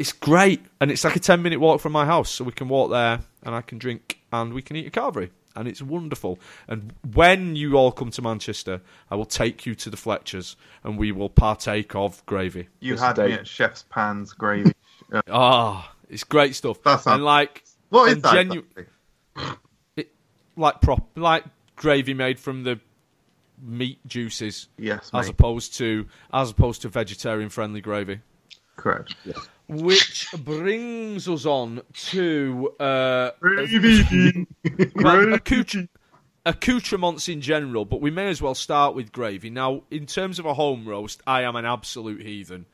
it's great, and it's like a 10-minute walk from my house, so we can walk there, and I can drink, and we can eat a carvery, and it's wonderful. And when you all come to Manchester, I will take you to the Fletchers, and we will partake of gravy. You had me at Chef's Pan's gravy. It's great stuff. And like, what is that? Like gravy made from the meat juices. Yes, as opposed to vegetarian friendly gravy. Correct. Yes. Which brings us on to accoutrements in general, but we may as well start with gravy. Now, in terms of a home roast, I am an absolute heathen.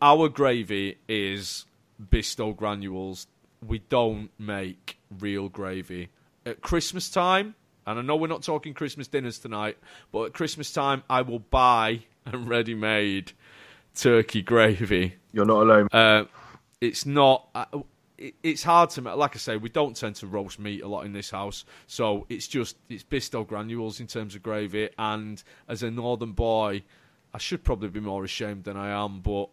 Our gravy is Bisto granules. We don't make real gravy. At Christmas time, and I know we're not talking Christmas dinners tonight, but at Christmas time, I will buy a ready-made turkey gravy. You're not alone. It's not. It's hard to make. Like I say, we don't tend to roast meat a lot in this house, so it's Bisto granules in terms of gravy. And as a northern boy, I should probably be more ashamed than I am, but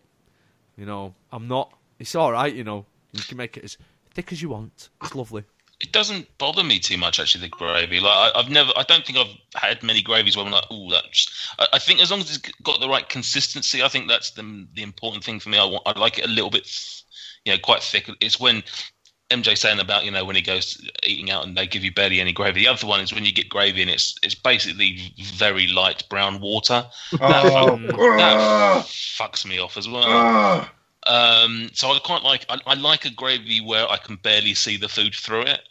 I'm not. It's all right, you can make it as thick as you want. It's lovely. It doesn't bother me too much, actually, the gravy. Like I don't think I've had many gravies where I'm like, oh, that's. I think as long as it's got the right consistency, I think that's the important thing for me. I like it a little bit, quite thick. It's when MJ's saying about when he goes eating out and they give you barely any gravy. The other one is when you get gravy and it's basically very light brown water. That fucks me off as well. So I quite like. I like a gravy where I can barely see the food through it.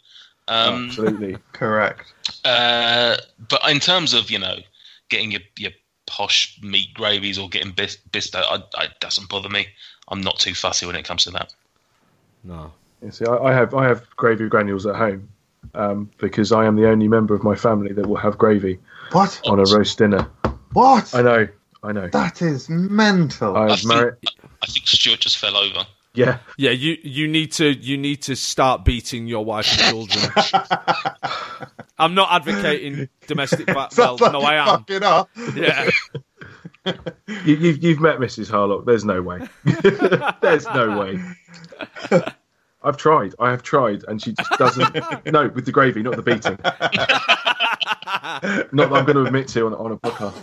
Absolutely correct. But in terms of getting your posh meat gravies or getting Bisto, it doesn't bother me. I'm not too fussy when it comes to that. No. You see, I have gravy granules at home because I am the only member of my family that will have gravy. What? On a roast dinner. What? I know. That is mental. I think Stuart just fell over. Yeah. Yeah, you need to start beating your wife and children. I'm not advocating domestic violence. Well, no, I am. Fucking up. Yeah. You've met Mrs. Harlock. There's no way. There's no way. I have tried, and she just doesn't. No, with the gravy, not the beating. Not that I'm going to admit to on a podcast.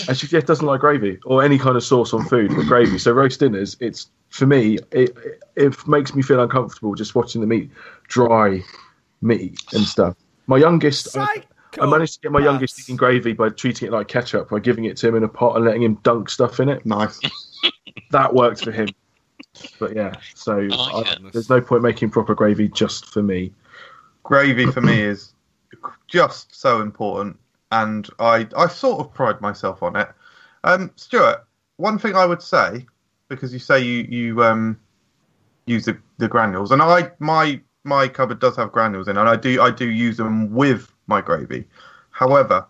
And she just doesn't like gravy or any kind of sauce on food, but gravy. So roast dinners, it's for me, it makes me feel uncomfortable just watching the meat, dry meat and stuff. My youngest, I managed to get my youngest eating gravy by treating it like ketchup, by giving it to him in a pot and letting him dunk stuff in it. Nice. That worked for him. But yeah, so there's no point making proper gravy just for me. Gravy for me is just so important, and I sort of pride myself on it. Stuart, one thing I would say, because you say you use the granules, and my cupboard does have granules in, and I do use them with my gravy. However,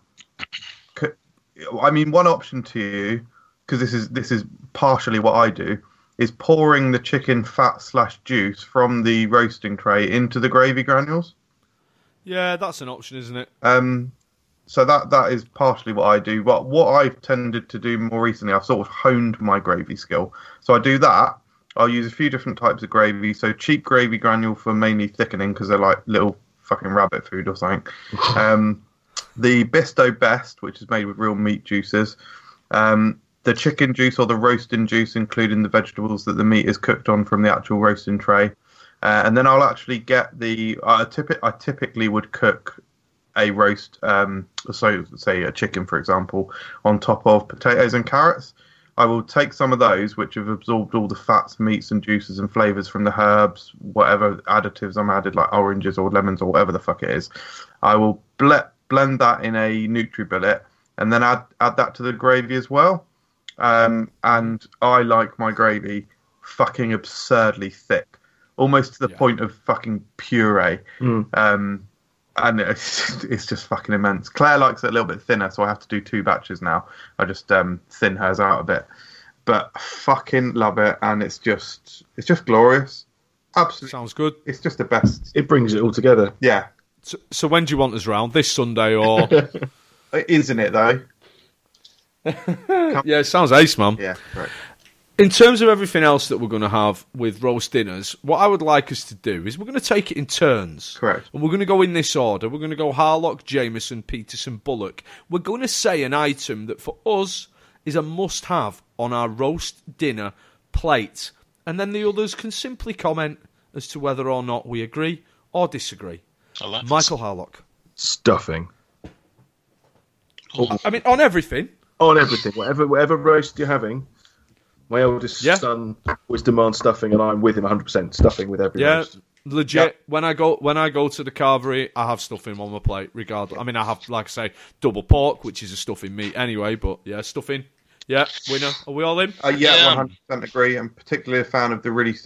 one option to you, because this is partially what I do, is pouring the chicken fat / juice from the roasting tray into the gravy granules. Yeah, that's an option, isn't it? So that is partially what I do. But what I've tended to do more recently, I've sort of honed my gravy skill. So I do that. I'll use a few different types of gravy. So cheap gravy granule for mainly thickening, because they're like little fucking rabbit food or something. The Bisto Best, which is made with real meat juices. The chicken juice or the roasting juice, including the vegetables that the meat is cooked on from the actual roasting tray. And then I'll actually get I typically would cook a roast, so say a chicken, for example, on top of potatoes and carrots. I will take some of those, which have absorbed all the fats, meats and juices and flavours from the herbs, whatever additives I'm added, like oranges or lemons or whatever the fuck it is. I will blend that in a NutriBullet and then add that to the gravy as well. And I like my gravy fucking absurdly thick, almost to the point of fucking puree. And it's just fucking immense. Claire likes it a little bit thinner, so I have to do 2 batches now. I just thin hers out a bit, but I fucking love it, and it's just glorious. Absolutely sounds good. It's just the best. It brings it all together. Yeah. So when do you want us round? This Sunday or? Isn't it though? Yeah, it sounds ace, man. Yeah, right. In terms of everything else that we're going to have with roast dinners, what I would like us to do is we're going to take it in turns. Correct. And we're going to go in this order. We're going to go Harlock, Jameson, Peterson, Bullock. We're going to say an item that for us is a must-have on our roast dinner plate. And then the others can simply comment as to whether or not we agree or disagree. Michael Harlock. Stuffing. I mean, on everything. On everything. Whatever roast you're having. My eldest son always demands stuffing, and I'm with him 100%. Stuffing with every roast. Legit. Yep. When I go to the carvery, I have stuffing on my plate, regardless. I mean, I have, like I say, double pork, which is a stuffing meat anyway. But yeah, stuffing. Yeah, winner. Are we all in? 100% agree. I'm particularly a fan of the really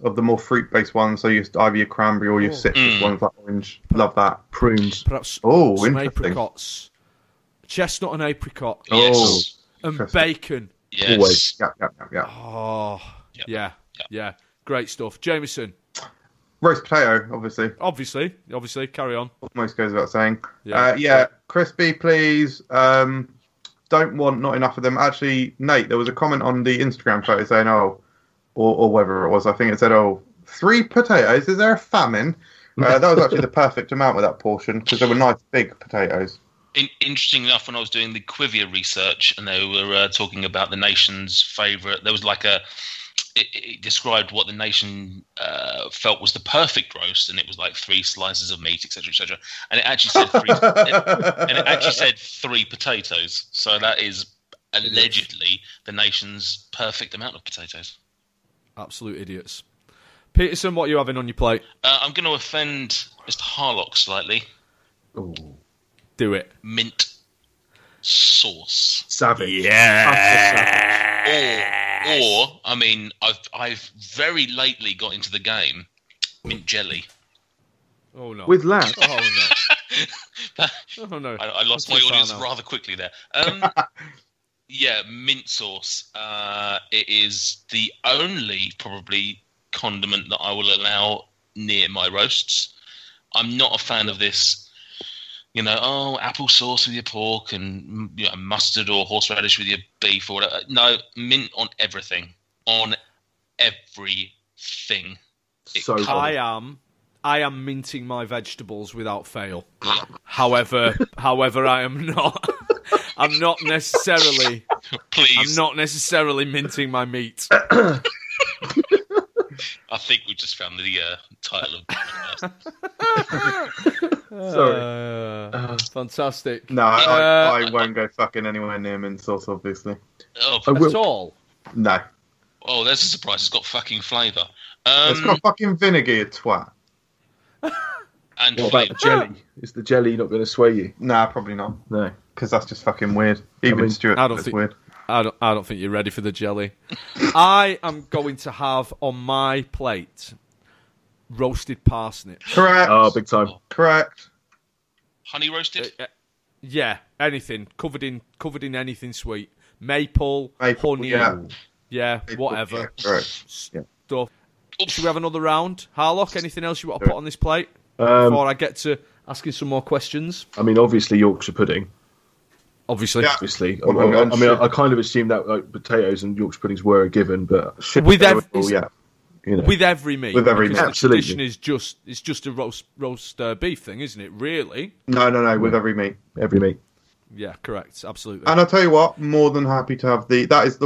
of the more fruit-based ones. So either your cranberry or your citrus ones, like orange. Love that. Prunes. Perhaps some apricots. Chestnut and apricot. Yes. And bacon. Yes. Always. Yeah. Oh, yeah. Great stuff. Jameson. Roast potato, obviously. Obviously. Carry on. Almost goes without saying. Yeah. Crispy, please. Don't want not enough of them. Actually, Nate, there was a comment on the Instagram photo saying, or whether it was, I think it said, 3 potatoes. Is there a famine? That was actually the perfect amount with that portion because they were nice big potatoes. Interesting enough, when I was doing the Quivia research and they were talking about the nation's favourite, there was like it described what the nation felt was the perfect roast, and it was like 3 slices of meat, etc., etc. And it actually said 3 potatoes. So that is allegedly the nation's perfect amount of potatoes. Absolute idiots. Peterson, what are you having on your plate? I'm going to offend Mr. Harlock slightly. Ooh. Do it. Mint sauce. Savage. Yeah. Or I mean, I've very lately got into the game. Mint jelly. Oh no. With lamb. Oh no. Oh no. I lost my audience rather quickly there. Yeah, mint sauce. It is the only probably condiment that I will allow near my roasts. I'm not a fan of this. Applesauce with your pork and mustard or horseradish with your beef or whatever. No, mint on everything. On everything. I am minting my vegetables without fail. However, I am not. I'm not necessarily. Please. I'm not necessarily minting my meat. I think we just found the title of the podcast. Sorry. Fantastic. No, I won't go fucking anywhere near mint sauce, obviously. At all? No. Oh, there's a surprise. It's got fucking flavour. It's got fucking vinegar, you twat. And what about the jelly? Is the jelly not going to sway you? Nah, probably not. No. Because that's just fucking weird. Even Stuart, it's weird. I don't think you're ready for the jelly. I am going to have on my plate roasted parsnips. Correct. Oh, big time. Correct. Honey roasted? Yeah, anything covered in anything sweet. Maple honey. Yeah, Maple, whatever. Yeah, correct. Stuff. Should we have another round? Harlock, anything else you want to put on this plate before I get to asking some more questions? I mean, obviously Yorkshire pudding. Obviously. Yeah. Obviously. I kind of assumed that like potatoes and Yorkshire puddings were a given, but with every meat. With every meat, absolutely. The tradition is just a roast beef thing, isn't it? Really? No. With every meat. Every meat. Yeah, correct. Absolutely. And I'll tell you what, more than happy to have that is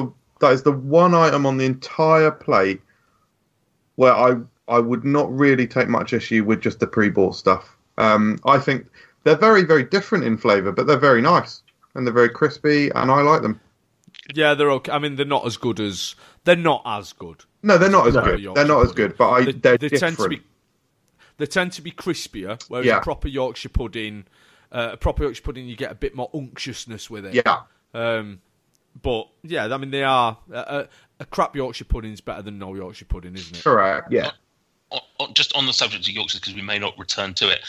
the one item on the entire plate where I would not really take much issue with just the pre-bought stuff. I think they're very, very different in flavour, but they're very nice. And they're very crispy, and I like them. Yeah, they're okay. I mean, they're not as good as... They're not as good. No, they're not as good. They're not as good, but they're different. They tend to be crispier, whereas a proper Yorkshire pudding, you get a bit more unctuousness with it. Yeah. But, yeah, I mean, they are... a crap Yorkshire pudding is better than no Yorkshire pudding, isn't it? Correct. Yeah. Just on the subject of Yorkshire, because we may not return to it,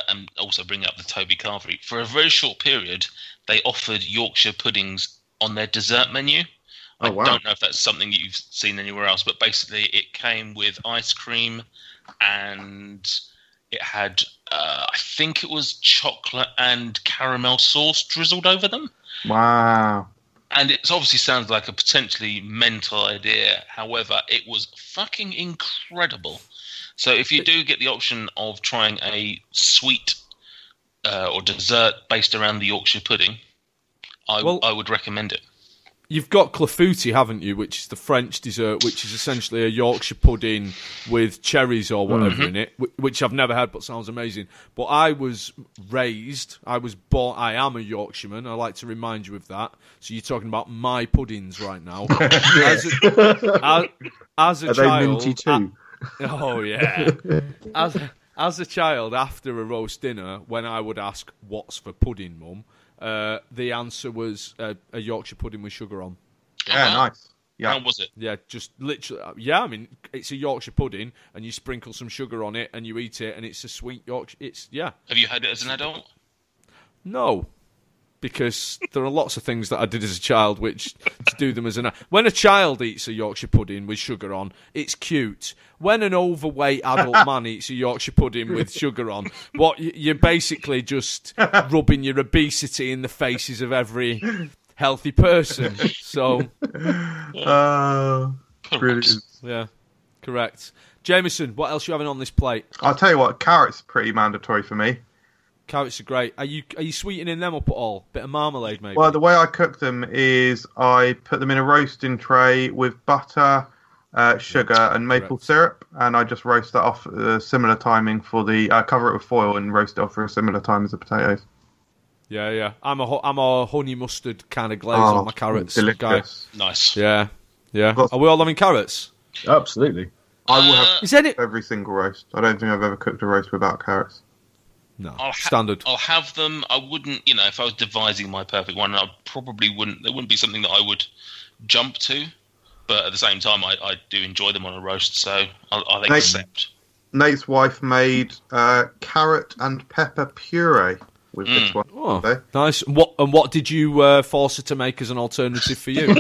and also bring up the Toby Carvery, for a very short period, they offered Yorkshire puddings on their dessert menu. I don't know if that's something you've seen anywhere else, but basically it came with ice cream and it had, I think it was chocolate and caramel sauce drizzled over them. Wow. And it obviously sounds like a potentially mental idea. However, it was fucking incredible. So if you do get the option of trying a sweet or dessert based around the Yorkshire pudding, I would recommend it. You've got clafouti, haven't you, which is the French dessert, which is essentially a Yorkshire pudding with cherries or whatever in it, which I've never had but sounds amazing. But I was born, I am a Yorkshireman, I like to remind you of that. So you're talking about my puddings right now. As a Are child... they minty too? Oh, yeah. As a child, after a roast dinner, when I would ask, what's for pudding, Mum? The answer was a Yorkshire pudding with sugar on. Yeah, nice. Yeah. How was it? Yeah, just literally. Yeah, I mean, it's a Yorkshire pudding, and you sprinkle some sugar on it, and you eat it, and it's a sweet Yorkshire. Have you had it as an adult? No, because there are lots of things that I did as a child which to do them as an... When a child eats a Yorkshire pudding with sugar on, it's cute. When an overweight adult man eats a Yorkshire pudding with sugar on, you're basically just rubbing your obesity in the faces of every healthy person. So... brilliant. Yeah, correct. Jameson, what else are you having on this plate? I'll tell you what, carrots pretty mandatory for me. Carrots are great. Are you sweetening them up at all? Bit of marmalade, maybe? Well, the way I cook them is I put them in a roasting tray with butter, sugar, and maple syrup, and I just roast that off at a similar timing for the... cover it with foil and roast it off for a similar time as the potatoes. Yeah. I'm a honey mustard kind of glaze on my carrots. Delicious. Guy. Nice. Yeah. Are we all loving carrots? Absolutely. I will have Is that every single roast. I don't think I've ever cooked a roast without carrots. No, standard. I'll have them. I wouldn't, if I was devising my perfect one, I probably wouldn't. There wouldn't be something that I would jump to. But at the same time, I do enjoy them on a roast, so I'll accept. Nate's wife made carrot and pepper puree with this one. Oh, nice. What did you force her to make as an alternative for you?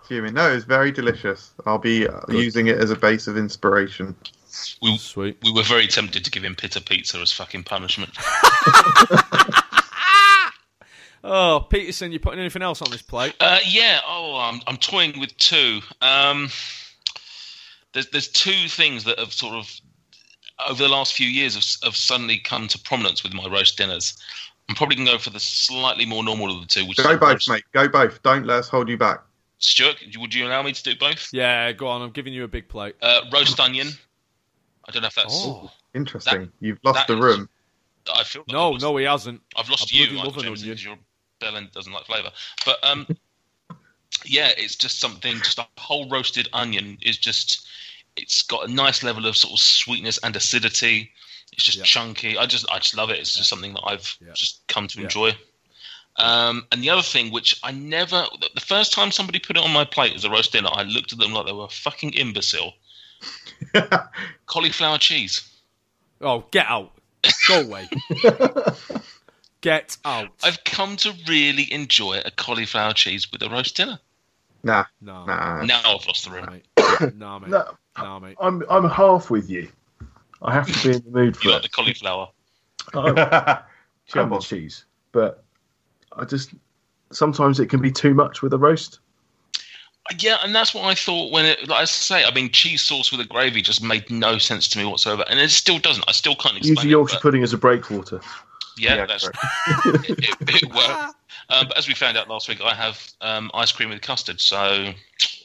No, it's very delicious. I'll be using it as a base of inspiration. Sweet. We were very tempted to give him Pitta Pizza as fucking punishment. Oh, Peterson, you putting anything else on this plate? Yeah. Oh, I'm toying with two. There's two things that have sort of over the last few years have suddenly come to prominence with my roast dinners. I'm probably going to go for the slightly more normal of the two. Which go both, mate. Go both. Don't let us hold you back. Stuart, would you allow me to do both? Yeah, go on. I'm giving you a big plate. Roast onion. I don't know if that's... Oh, interesting. You've lost the room. I feel like no, he hasn't. I've lost you, because your belly doesn't like flavour. But, yeah, it's just something... Just a whole roasted onion is just... It's got a nice level of sort of sweetness and acidity. It's just chunky. I just love it. It's just something that I've just come to enjoy. And the other thing, which I never... The first time somebody put it on my plate as a roast dinner, I looked at them like they were a fucking imbecile. Cauliflower cheese. Oh, get out. Go away. Get out. I've come to really enjoy a cauliflower cheese with a roast dinner. Nah. Now I've lost the room. Mate. Mate. I'm half with you. I have to be in the mood for You like the cauliflower. Jumbo cheese, but I just sometimes it can be too much with a roast. Yeah, and that's what I thought when it. Like I say, I mean, cheese sauce with a gravy just made no sense to me whatsoever, and it still doesn't. I still can't explain. Use the Yorkshire pudding as a breakwater. Yeah, that's it worked. But as we found out last week, I have ice cream with custard. So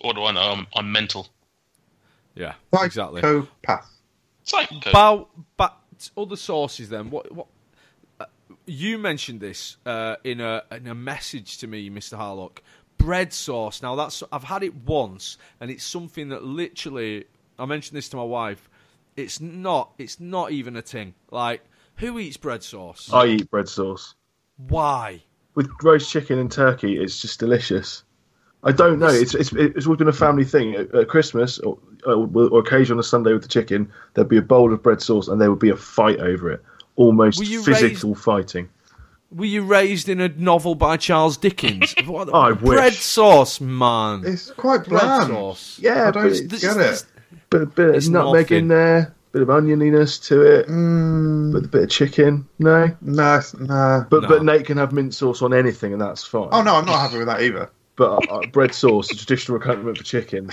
what do I know? I'm mental. Yeah, exactly. Psychopath. Psycho. But other sources then. What you mentioned this in a message to me, Mr. Harlock. Bread sauce. Now I've had it once, and it's something that literally I mentioned this to my wife. It's not even a thing. Like, who eats bread sauce? I eat bread sauce. Why? With roast chicken and turkey, it's just delicious. I don't know. It's always been a family thing. At Christmas or occasionally on a Sunday with the chicken, there'd be a bowl of bread sauce, and there would be a fight over it. Almost physical fighting. Were you raised in a novel by Charles Dickens? I wish. Bread sauce, man. It's quite bland. Bread sauce. Yeah, I don't get it. Bit of nutmeg in there, Bit of onioniness to it, with a bit of chicken. No. But Nate can have mint sauce on anything, and that's fine. Oh no, I'm not happy with that either. But bread sauce, a traditional accompaniment for chicken,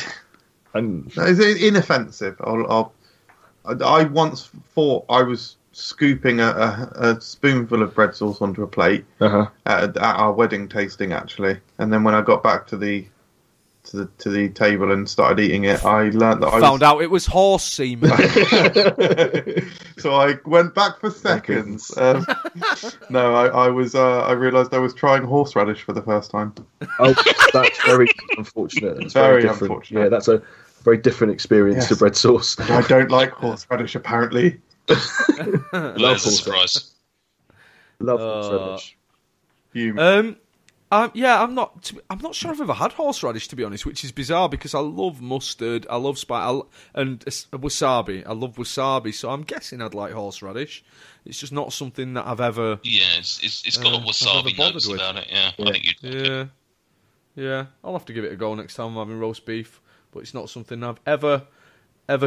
and no, it's inoffensive. I once thought I was scooping a spoonful of bread sauce onto a plate at our wedding tasting, actually, and then when I got back to the table and started eating it, I learnt that found out it was horse semen. So I went back for seconds. No, I realised I was trying horseradish for the first time. Oh, that's very unfortunate. That's very unfortunate. Yeah, that's a very different experience to bread sauce. I don't like horseradish, apparently. Well, there's a surprise. Love horseradish. I'm not sure I've ever had horseradish, to be honest, which is bizarre because I love mustard, I love spice, and wasabi. I love wasabi, so I'm guessing I'd like horseradish. It's just not something that I've ever. Yeah, it's got wasabi notes about it. Yeah, I think you'd. Yeah. I'll have to give it a go next time I'm having roast beef, but it's not something I've ever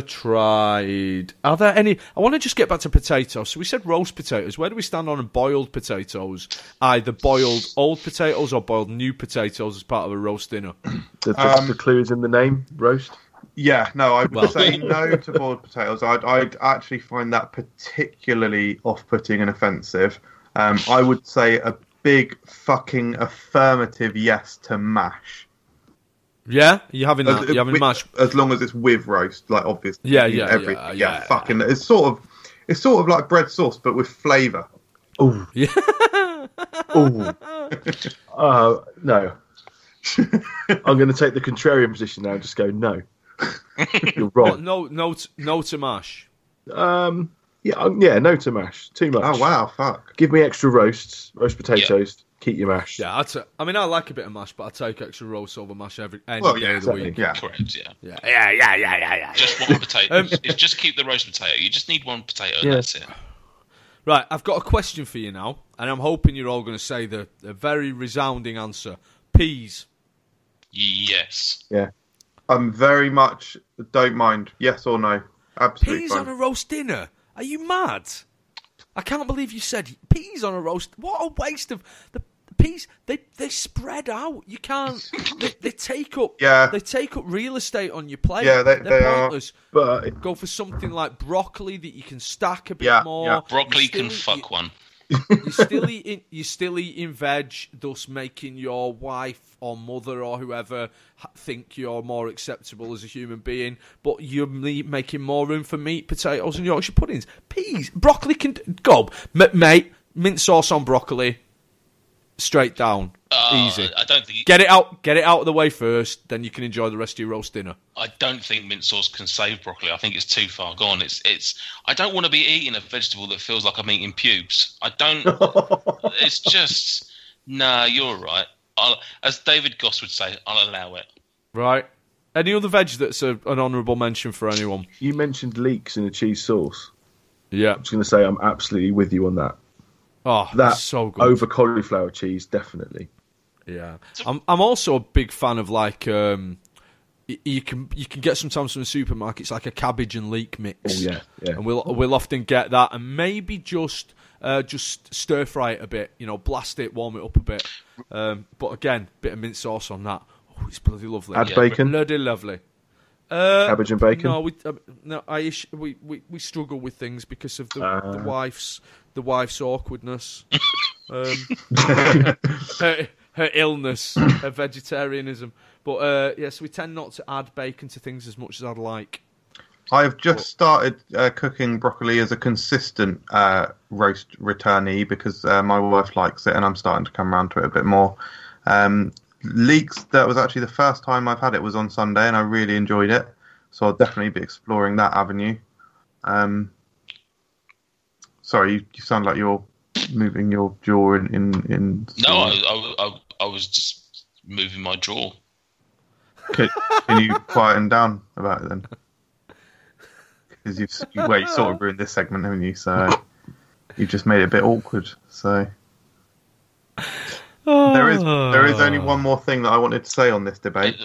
tried. Are there any? I want to just get back to potatoes. So we said roast potatoes. Where do we stand on boiled potatoes? Either boiled old potatoes or boiled new potatoes as part of a roast dinner. The clue is in the name, roast. Yeah, no, I would say no to boiled potatoes. I'd actually find that particularly off-putting and offensive. I would say a big fucking affirmative yes to mash. Yeah, you're having that. You're having mash as long as it's with roast, like obviously. Yeah. Fucking, it's sort of like bread sauce, but with flavour. Oh yeah. No. I'm going to take the contrarian position now and just go no. You're wrong. No to mash. No to mash. Too much. Oh wow, fuck. Give me extra roast potatoes. Keep your mash. Yeah, I like a bit of mash, but I take extra roast over mash any day of the week. Yeah, correct. Yeah. Just one potato. Just keep the roast potato. You just need one potato, and that's it. Right, I've got a question for you now, and I'm hoping you're all going to say the very resounding answer: peas. Yes. Yeah. I'm very much don't mind. Yes or no? Absolutely. Peas fine. on a roast dinner? Are you mad? I can't believe you said peas on a roast. What a waste of the peas. They spread out. You can't. They take up. Yeah. They take up real estate on your plate. Yeah, they pointless. Are. But go for something like broccoli that you can stack a bit more. Yeah. Broccoli can fuck one. You're still eating veg, thus making your wife or mother or whoever think you're more acceptable as a human being. But you're making more room for meat, potatoes, and Yorkshire puddings. Peas, broccoli can go, mate. Mint sauce on broccoli, straight down, easy. I don't think get it out of the way first, then you can enjoy the rest of your roast dinner. I don't think mint sauce can save broccoli. I think it's too far gone. It's. I don't want to be eating a vegetable that feels like I'm eating pubes. I don't. It's just you're right. As David Goss would say, I'll allow it. Right. Any other veg that's an honourable mention for anyone? You mentioned leeks in a cheese sauce. Yeah. I'm just going to say I'm absolutely with you on that. Oh, that's so good. Over cauliflower cheese, definitely. Yeah. I'm also a big fan of like you can get sometimes from the supermarkets like a cabbage and leek mix. Oh yeah. And we'll often get that and maybe just stir fry it a bit, blast it, warm it up a bit. But again, bit of mint sauce on that. Oh, it's bloody lovely. Add bacon. Bloody lovely. Cabbage and bacon. No, we struggle with things because of the wife's awkwardness, her illness, her vegetarianism. But yes, we tend not to add bacon to things as much as I'd like. I've just started cooking broccoli as a consistent roast returnee because my wife likes it, and I'm starting to come around to it a bit more. Leeks, that was actually the first time I've had it, was on Sunday, and I really enjoyed it. So I'll definitely be exploring that avenue. Sorry, you sound like you're moving your jaw in No, I was just moving my jaw. Can you quieten down about it then? Because you sort of ruined this segment, haven't you? So you've just made it a bit awkward. So there is only one more thing that I wanted to say on this debate.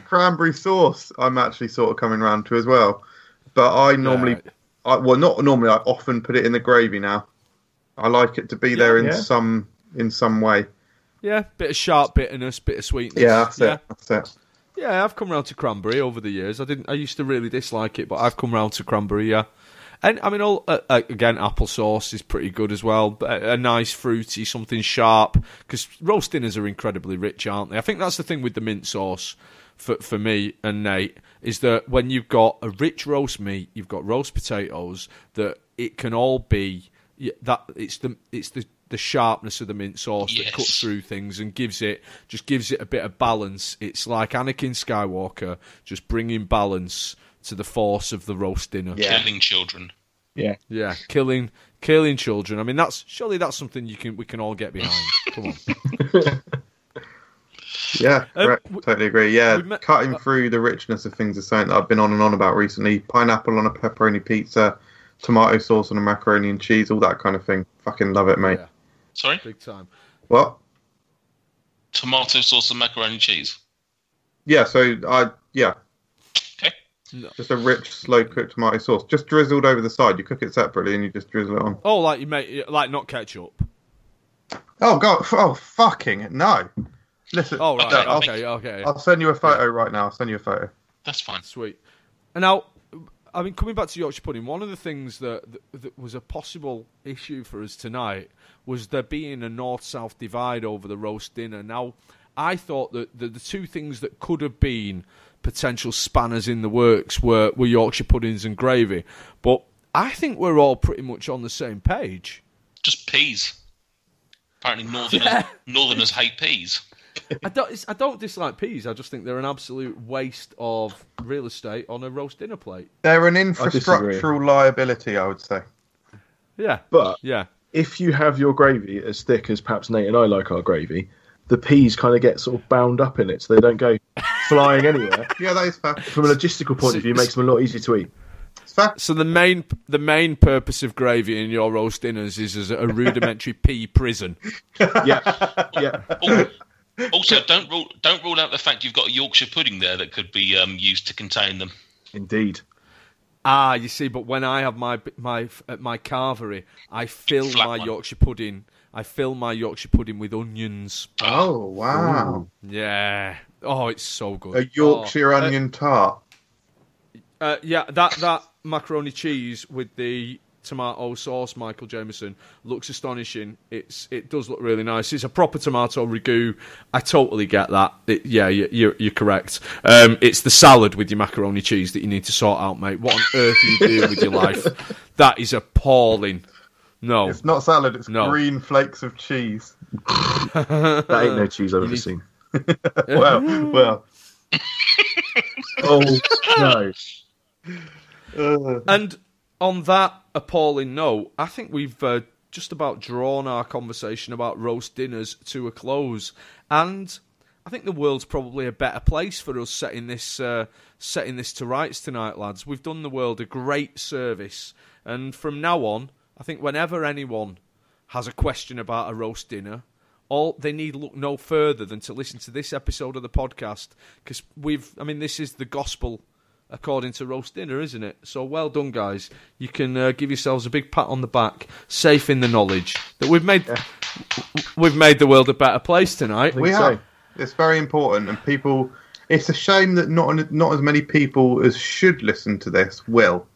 Cranberry sauce, I'm actually sort of coming round to as well. But I normally, not normally, I often put it in the gravy now. I like it to be there in some way. Yeah, bit of sharp bitterness, bit of sweetness. Yeah, that's it. Yeah, I've come round to cranberry over the years. I used to really dislike it, but I've come round to cranberry. Yeah, and I mean, again, applesauce is pretty good as well. A nice fruity, something sharp, because roast dinners are incredibly rich, aren't they? I think that's the thing with the mint sauce for me and Nate, is that when you've got a rich roast meat, you've got roast potatoes, that it can all be that it's the sharpness of the mint sauce that cuts through things and gives it a bit of balance. It's like Anakin Skywalker just bringing balance to the force of the roast dinner. Yeah. Killing children. Yeah, killing children. I mean, that's something we can all get behind. Come on. Yeah, correct. Totally agree. Yeah, cutting through the richness of things is something that I've been on and on about recently. Pineapple on a pepperoni pizza, tomato sauce on a macaroni and cheese, all that kind of thing. Fucking love it, mate. Yeah. Sorry? Big time. What? Tomato sauce and macaroni and cheese? Yeah, Okay. No. Just a rich, slow-cooked tomato sauce. Just drizzled over the side. You cook it separately and you just drizzle it on. Oh, like you make, like not ketchup? Oh, God. Oh, fucking no. Listen. Oh, right. Okay. I'll send you a photo right now. I'll send you a photo. That's fine. Sweet. And now, I mean, coming back to Yorkshire pudding, one of the things that was a possible issue for us tonight was there being a north-south divide over the roast dinner. Now, I thought that the two things that could have been potential spanners in the works were Yorkshire puddings and gravy. But I think we're all pretty much on the same page. Just peas. Apparently Northerners hate peas. I don't dislike peas. I just think they're an absolute waste of real estate on a roast dinner plate. They're an infrastructural liability, I would say. Yeah. But if you have your gravy as thick as perhaps Nate and I like our gravy, the peas kind of get sort of bound up in it, so they don't go flying anywhere. Yeah, that is fair. From a logistical point of view, it makes them a lot easier to eat. So the main purpose of gravy in your roast dinners is as a rudimentary pea prison. Yeah. Also, don't rule out the fact you've got a Yorkshire pudding there that could be used to contain them. Indeed. Ah, you see, but when I have my carvery, I fill my Yorkshire pudding. I fill my Yorkshire pudding with onions. Oh wow! Ooh. Yeah. Oh, it's so good. A Yorkshire onion tart. Yeah, that macaroni cheese with the tomato sauce, Michael Jameson, looks astonishing. It does look really nice. It's a proper tomato ragu. I totally get that. You're correct. It's the salad with your macaroni cheese that you need to sort out, mate. What on earth are you doing with your life? That is appalling. No, it's not salad. It's green flakes of cheese. That ain't no cheese I've ever seen. Well. Oh no. And on that appalling note, I think we've just about drawn our conversation about roast dinners to a close. And I think the world's probably a better place for us setting this to rights tonight, lads. We've done the world a great service. And from now on, I think whenever anyone has a question about a roast dinner, all they need look no further than to listen to this episode of the podcast, because this is the gospel according to roast dinner, isn't it? So well done, guys. You can give yourselves a big pat on the back, safe in the knowledge that we've made the world a better place tonight. We have. It's very important, and people. It's a shame that not as many people as should listen to this will.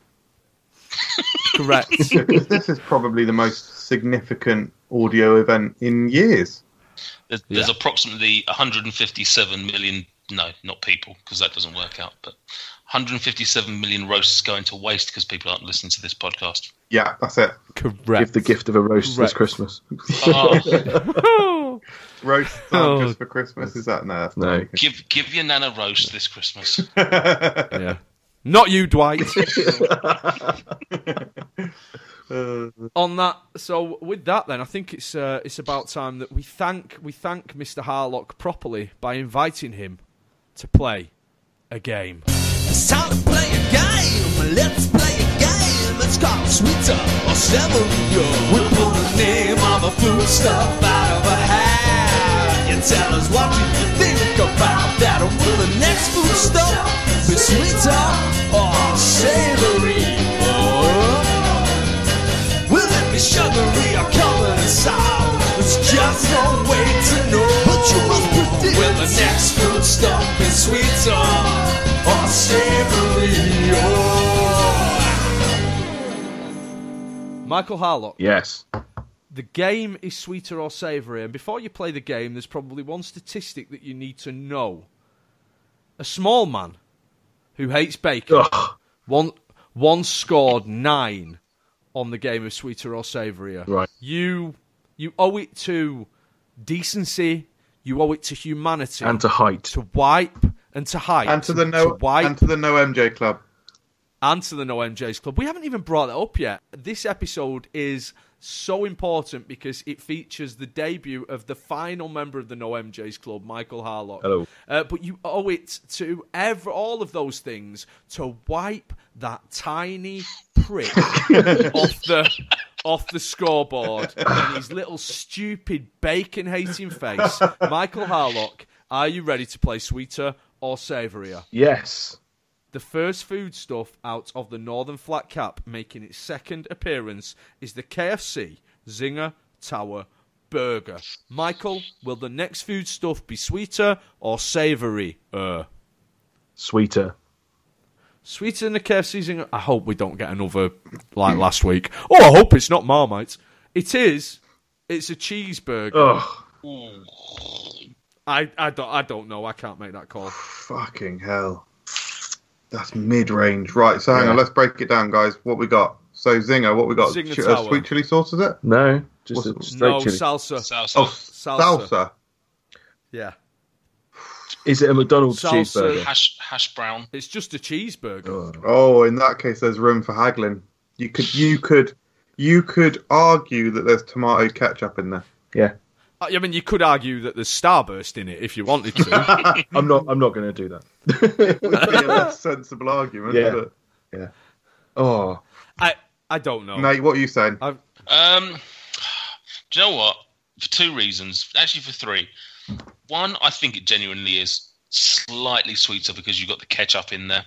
Correct. Because this is probably the most significant audio event in years. There's approximately 157 million. No, not people, because that doesn't work out. But 157 million roasts going to waste because people aren't listening to this podcast. Yeah, that's it. Correct. Give the gift of a roast this Christmas. Oh. Roast just for Christmas? Is that no? That's no. Give your nana roast this Christmas. Yeah. Not you, Dwight. On that, so with that, then I think it's about time that we thank Mr. Harlock properly by inviting him to play a game. It's time to play a game. Let's play a game. It's called Sweeter or Severia. We put the name of a food stuff out of a hat. You tell us what you think about that. Will the next food stuff be sweeter or savory? Will it be sugary or covered in salt? There's just no way to know. But you must predict. Will the next food stuff be sweeter or savory? Michael Harlock. Yes. The game is sweeter or savoury, and before you play the game, there's probably one statistic that you need to know. A small man who hates bacon once scored 9 on the game of sweeter or savoury. Right. You owe it to decency, you owe it to humanity. And to height. To wipe and to height. And to the no MJ Club. And to the No MJ's Club. We haven't even brought that up yet. This episode is so important because it features the debut of the final member of the No MJ's Club, Michael Harlock. Hello. But you owe it to all of those things to wipe that tiny prick off the scoreboard in his little stupid bacon-hating face. Michael Harlock, are you ready to play sweeter or savourier? Yes. The first foodstuff out of the Northern Flat Cap making its second appearance is the KFC Zinger Tower Burger. Michael, will the next foodstuff be sweeter or savoury? Sweeter. Sweeter than the KFC Zinger? I hope we don't get another like last week. Oh, I hope it's not Marmite. It is. It's a cheeseburger. Ugh. I don't know. I can't make that call. Fucking hell. That's mid-range. Right, so hang on, let's break it down, guys. What we got? So, Zinger, what we got? Zinger Tower. Sweet chili sauce, is it? No, just a straight chili. Salsa. Salsa. Salsa. Yeah. Is it a McDonald's Salsa. cheeseburger? Hash brown. It's just a cheeseburger. Oh, in that case, there's room for haggling. You could argue that there's tomato ketchup in there. Yeah. I mean, you could argue that there's Starburst in it if you wanted to. I'm not going to do that. It would be a less sensible argument. Yeah. But... Yeah. Oh. I don't know. Nate, what are you saying? Do you know what? For 2 reasons. Actually, for 3. One, I think it genuinely is slightly sweeter because you've got the ketchup in there.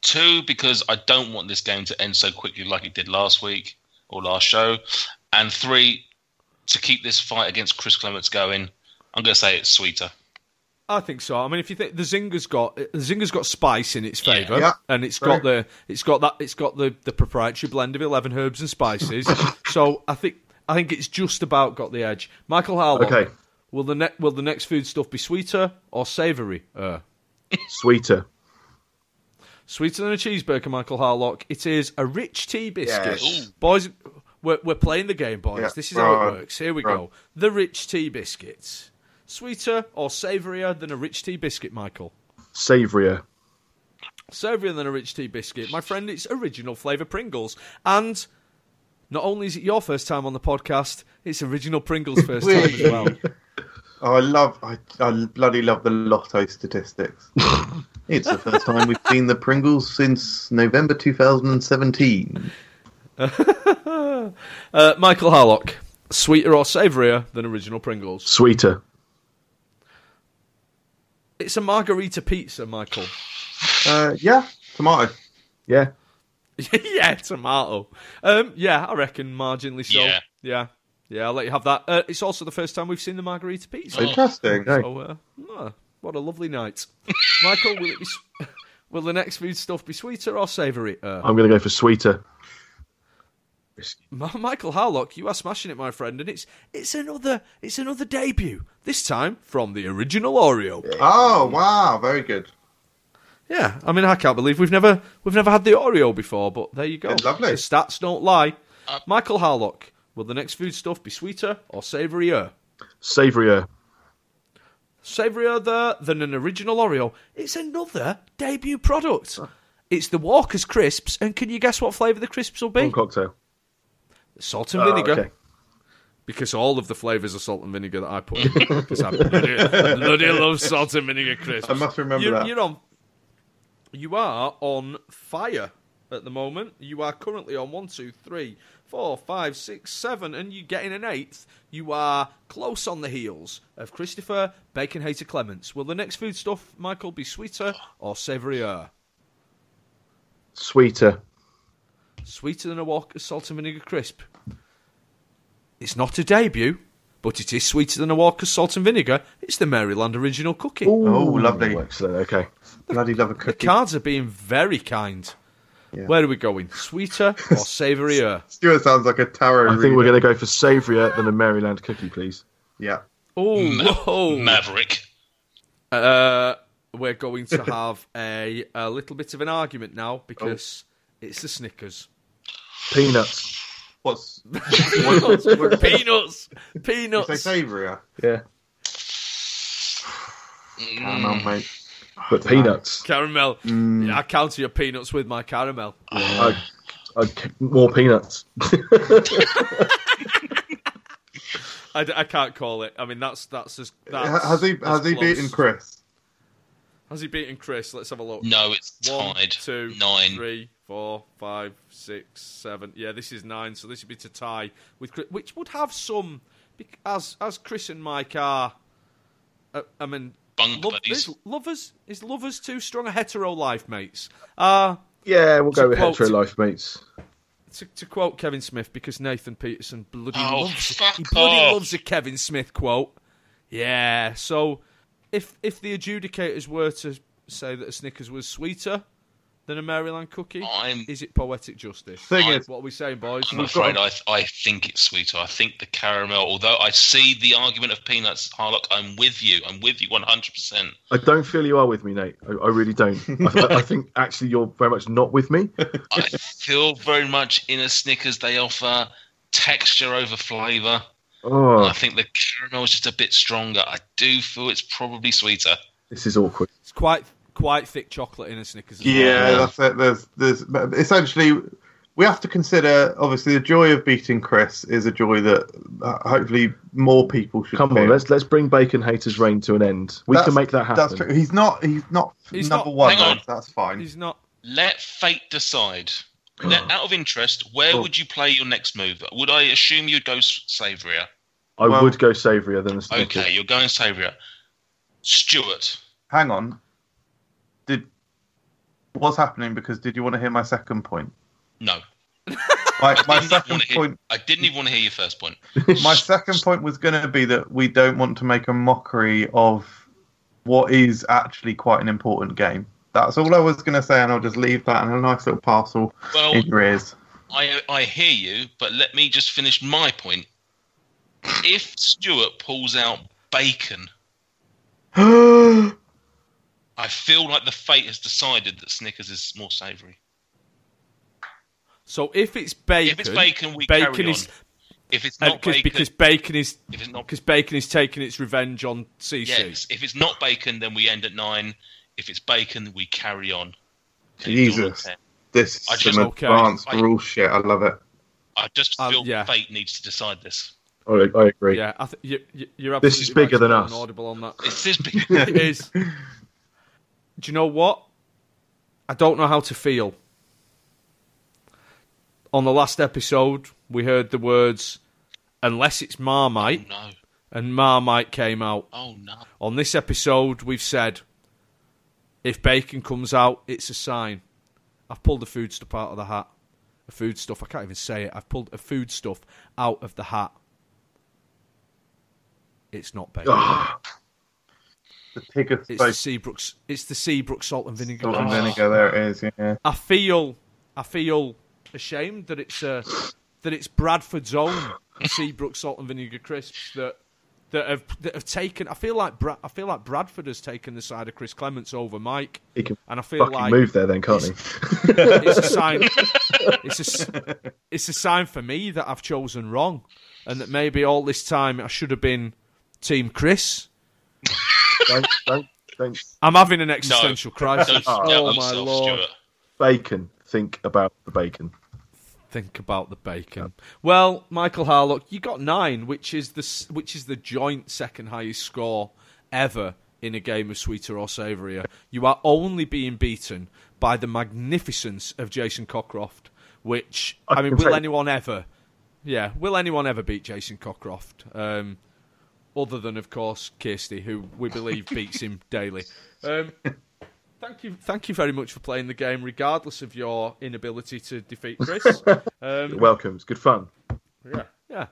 2, because I don't want this game to end so quickly like it did last week or last show. And 3, to keep this fight against Chris Clements going, I'm going to say it's sweeter. I think so. I mean, if you think the Zinger's got spice in its favour, Yeah. and it's got the proprietary blend of 11 herbs and spices. So I think it's just about got the edge. Michael Harlock, Okay. Will the next foodstuff be sweeter or savoury? Sweeter. Sweeter than a cheeseburger, Michael Harlock. It is a rich tea biscuit. Yes. Boys, we're playing the game, boys. Yeah. This is how it works. Here we go. The rich tea biscuits. Sweeter or savourier than a rich tea biscuit, Michael? Savourier. Savourier than a rich tea biscuit. My friend, it's original flavour Pringles. And not only is it your first time on the podcast, it's original Pringles' first time as well. Oh, I bloody love the lotto statistics. It's the first time we've seen the Pringles since November 2017. Michael Harlock, sweeter or savourier than original Pringles? Sweeter. It's a margarita pizza, Michael. Yeah, tomato. Yeah. Yeah, tomato. Yeah, I reckon marginally so. Yeah, I'll let you have that. It's also the first time we've seen the margarita pizza. Interesting. So, what a lovely night. Michael, will the next food stuff be sweeter or savoury? I'm going to go for sweeter. Michael Harlock, you are smashing it, my friend, and it's another debut. This time from the original Oreo. Oh wow, very good. Yeah, I mean, I can't believe we've never had the Oreo before, but there you go. It's lovely. The stats don't lie. Michael Harlock, will the next food stuff be sweeter or savourier? Savourier. Savourier than an original Oreo. It's another debut product. It's the Walker's Crisps, and can you guess what flavour the crisps will be? One cocktail. Salt and vinegar. Okay. Because all of the flavours are salt and vinegar that I put in. Because I bloody love salt and vinegar crisps. I must remember that. You are on fire at the moment. You are currently on 1, 2, 3, 4, 5, 6, 7, and you get in an 8th. You are close on the heels of Christopher Bacon Hater Clements. Will the next foodstuff, Michael, be sweeter or savourier? Sweeter. Sweeter than a Walker's Salt and Vinegar Crisp. It's not a debut, but it is sweeter than a Walker's Salt and Vinegar. It's the Maryland Original Cookie. Oh, lovely. Excellent, okay. Bloody love a The cookie. cards are being very kind. Yeah. Where are we going? Sweeter or savourier? Stuart sounds like a tarot I think we're going to go for savourier than a Maryland cookie, please. Yeah. Oh, Maverick. we're going to have a little bit of an argument now because it's the Snickers. Peanuts. What's Peanuts. you Peanuts. say savourier? Yeah. Caramel, mate. But peanuts. Caramel. Yeah, I counter your peanuts with my caramel. More peanuts. I can't call it. I mean, that's Has he beaten Chris? Has he beaten Chris? Let's have a look. No, it's 1, tied. 2, 9. 3, 4, 5, 6, 7. Yeah, this is 9, so this would be to tie with Chris, which would have some, as Chris and Mike are. I mean, Bunk buddies. Is lovers too strong a hetero life, mates? Yeah, we'll go with quote- hetero life, mates. To quote Kevin Smith, because Nathan Peterson bloody fuck loves a Kevin Smith quote. Yeah, so if the adjudicators were to say that a Snickers was sweeter than a Maryland cookie, is it poetic justice? What are we saying, boys? I'm afraid I think it's sweeter. I think the caramel, although I see the argument of peanuts, Harlock, I'm with you 100%. I don't feel you are with me, Nate. I really don't. I think actually you're very much not with me. I feel very much in a Snickers they offer texture over flavour. Oh, I think the caramel is just a bit stronger. I do feel it's probably sweeter. this is awkward. It's quite thick chocolate in a Snickers. Yeah, that's it. There's essentially we have to consider. Obviously, the joy of beating Chris is a joy that hopefully more people should. Come on, let's bring Bacon Haters' reign to an end. We can make that happen. That's true. He's not number one. Hang on. That's fine. He's not. Let fate decide. Out of interest, where would you play your next move? Would I assume you'd go savourier? I would go savourier than a Snickers. Okay, you're going savourier. Stuart. Hang on. What's happening? Because did you want to hear my second point? No. My second point. I didn't even want to hear your first point. My second point was going to be that we don't want to make a mockery of what is actually quite an important game. That's all I was going to say, and I'll just leave that in a nice little parcel in your ears. I hear you, but let me just finish my point. If Stuart pulls out bacon, I feel like the fate has decided that Snickers is more savoury. So if it's bacon, we carry on. If it's not bacon, because bacon is taking its revenge on CC. Yes. If it's not bacon, then we end at 9. If it's bacon, we carry on. Jesus, this is some advanced rule shit. I love it. I just feel fate needs to decide this. I agree. Yeah, you're absolutely This is bigger than us. Audible on that. This is bigger. It is. Do you know what? I don't know how to feel. On the last episode, we heard the words, unless it's Marmite, and Marmite came out. Oh, no. On this episode, we've said, if bacon comes out, it's a sign. I've pulled a foodstuff out of the hat. A foodstuff, I can't even say it. I've pulled a foodstuff out of the hat. It's not bacon. The pig of It's the Seabrook salt and vinegar. Salt and vinegar, there it is, yeah. I feel ashamed that it's Bradford's own Seabrook salt and vinegar crisps that have taken. I feel like Bradford has taken the side of Chris Clements over Mike. He can and I feel like move there then, can't he? It's a sign. It's a sign for me that I've chosen wrong, and that maybe all this time I should have been Team Chris. Don't. I'm having an existential crisis. Oh my lord! Stuart. Bacon. Think about the bacon. Think about the bacon. Well, Michael Harlock, you got 9, which is the joint second highest score ever in a game of sweeter or savourier. You are only being beaten by the magnificence of Jason Cockcroft, which will anyone ever Yeah. Will anyone ever beat Jason Cockcroft? Other than, of course, Kirsty, who we believe beats him daily. Thank you very much for playing the game, regardless of your inability to defeat Chris. You're welcome. It's good fun. Yeah.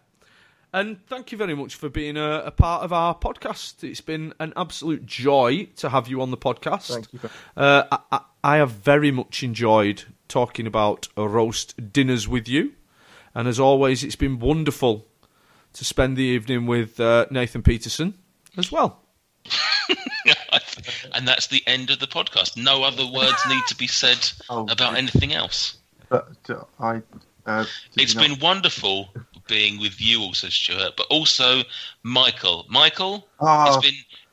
And thank you very much for being a part of our podcast. It's been an absolute joy to have you on the podcast. Thank you. I have very much enjoyed talking about roast dinners with you. And as always, it's been wonderful to spend the evening with Nathan Peterson as well. And that's the end of the podcast. No other words need to be said about anything else. But it's been wonderful being with you also, Stuart, but also Michael. Michael,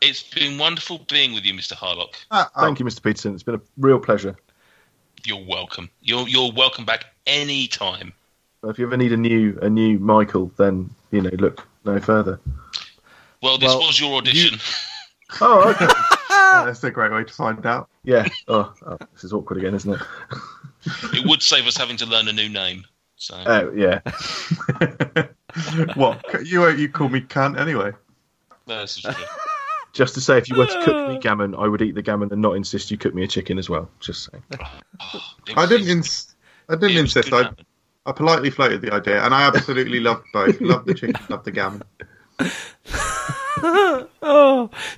it's been wonderful being with you, Mr. Harlock. Thank you, Mr. Peterson. It's been a real pleasure. You're welcome. You're welcome back any time. If you ever need a new Michael, then look no further. Well, this was your audition. Oh, okay. That's a great way to find out. Yeah. Oh, this is awkward again, isn't it? It would save us having to learn a new name. So. Oh, yeah. What? You call me cunt anyway. No, this is true. Just to say, if you were to cook me gammon, I would eat the gammon and not insist you cook me a chicken as well. Just saying. I didn't insist. I politely floated the idea, and I absolutely loved both. Loved the chicken, loved the gammon.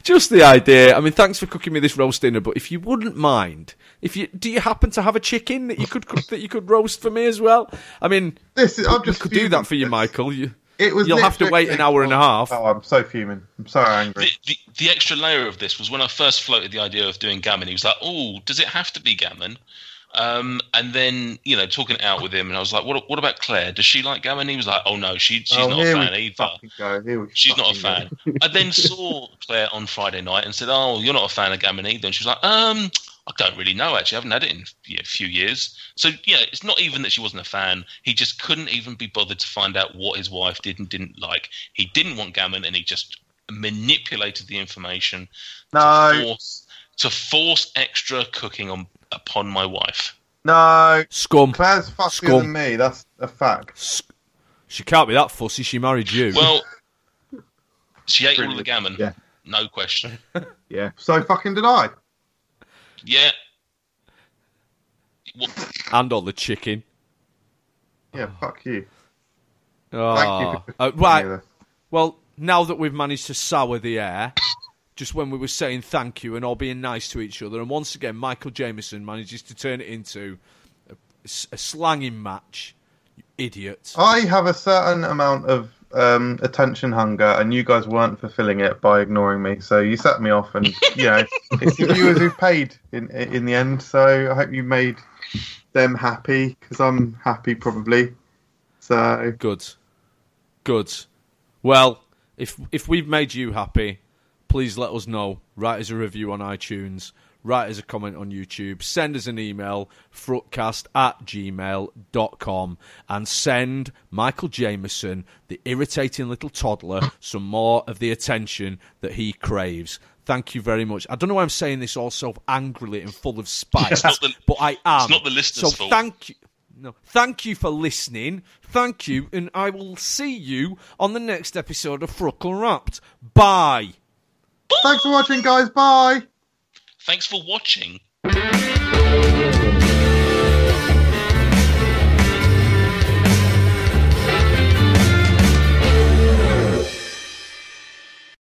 Just the idea. I mean, thanks for cooking me this roast dinner, but if you wouldn't mind, do you happen to have a chicken that you could cook, that you could roast for me as well? I mean, we could do that for you, Michael. You'll have to wait an hour and a half. Oh, I'm so fuming. I'm so angry. The extra layer of this was when I first floated the idea of doing gammon. He was like, "Oh, does it have to be gammon?" And then, talking it out with him, and I was like, what about Claire? Does she like gammon? He was like, oh no, she's not a fan either. She's not a fan. I then saw Claire on Friday night and said, oh, you're not a fan of gammon either. And she was like, I don't really know, actually. I haven't had it in a few years. So, it's not even that she wasn't a fan. He just couldn't even be bothered to find out what his wife did and didn't like. He didn't want gammon, and he just manipulated the information to force extra cooking upon my wife. No. Scum. Claire's fussier than me. That's a fact. She can't be that fussy. She married you. Well, she ate all of the gammon. Yeah. No question. Yeah. So fucking did I. Yeah. And all the chicken. Yeah, fuck you. Oh. Thank you. Right. Well, now that we've managed to sour the air, just when we were saying thank you and all being nice to each other, and once again, Michael Jamieson manages to turn it into a slanging match. You idiot. I have a certain amount of attention hunger, and you guys weren't fulfilling it by ignoring me, so you set me off, and it's the viewers who paid in the end, so I hope you made them happy, because I'm happy probably. So Good. Well, if we've made you happy, please let us know. Write us a review on iTunes. Write us a comment on YouTube. Send us an email, FRUKcast@gmail.com, and send Michael Jamieson, the irritating little toddler, some more of the attention that he craves. Thank you very much. I don't know why I'm saying this all so angrily and full of spite, but I am. It's not the listeners' fault. Thank you. No, thank you for listening. Thank you, and I will see you on the next episode of Unwrapped. Bye. Thanks for watching, guys. Bye. Thanks for watching.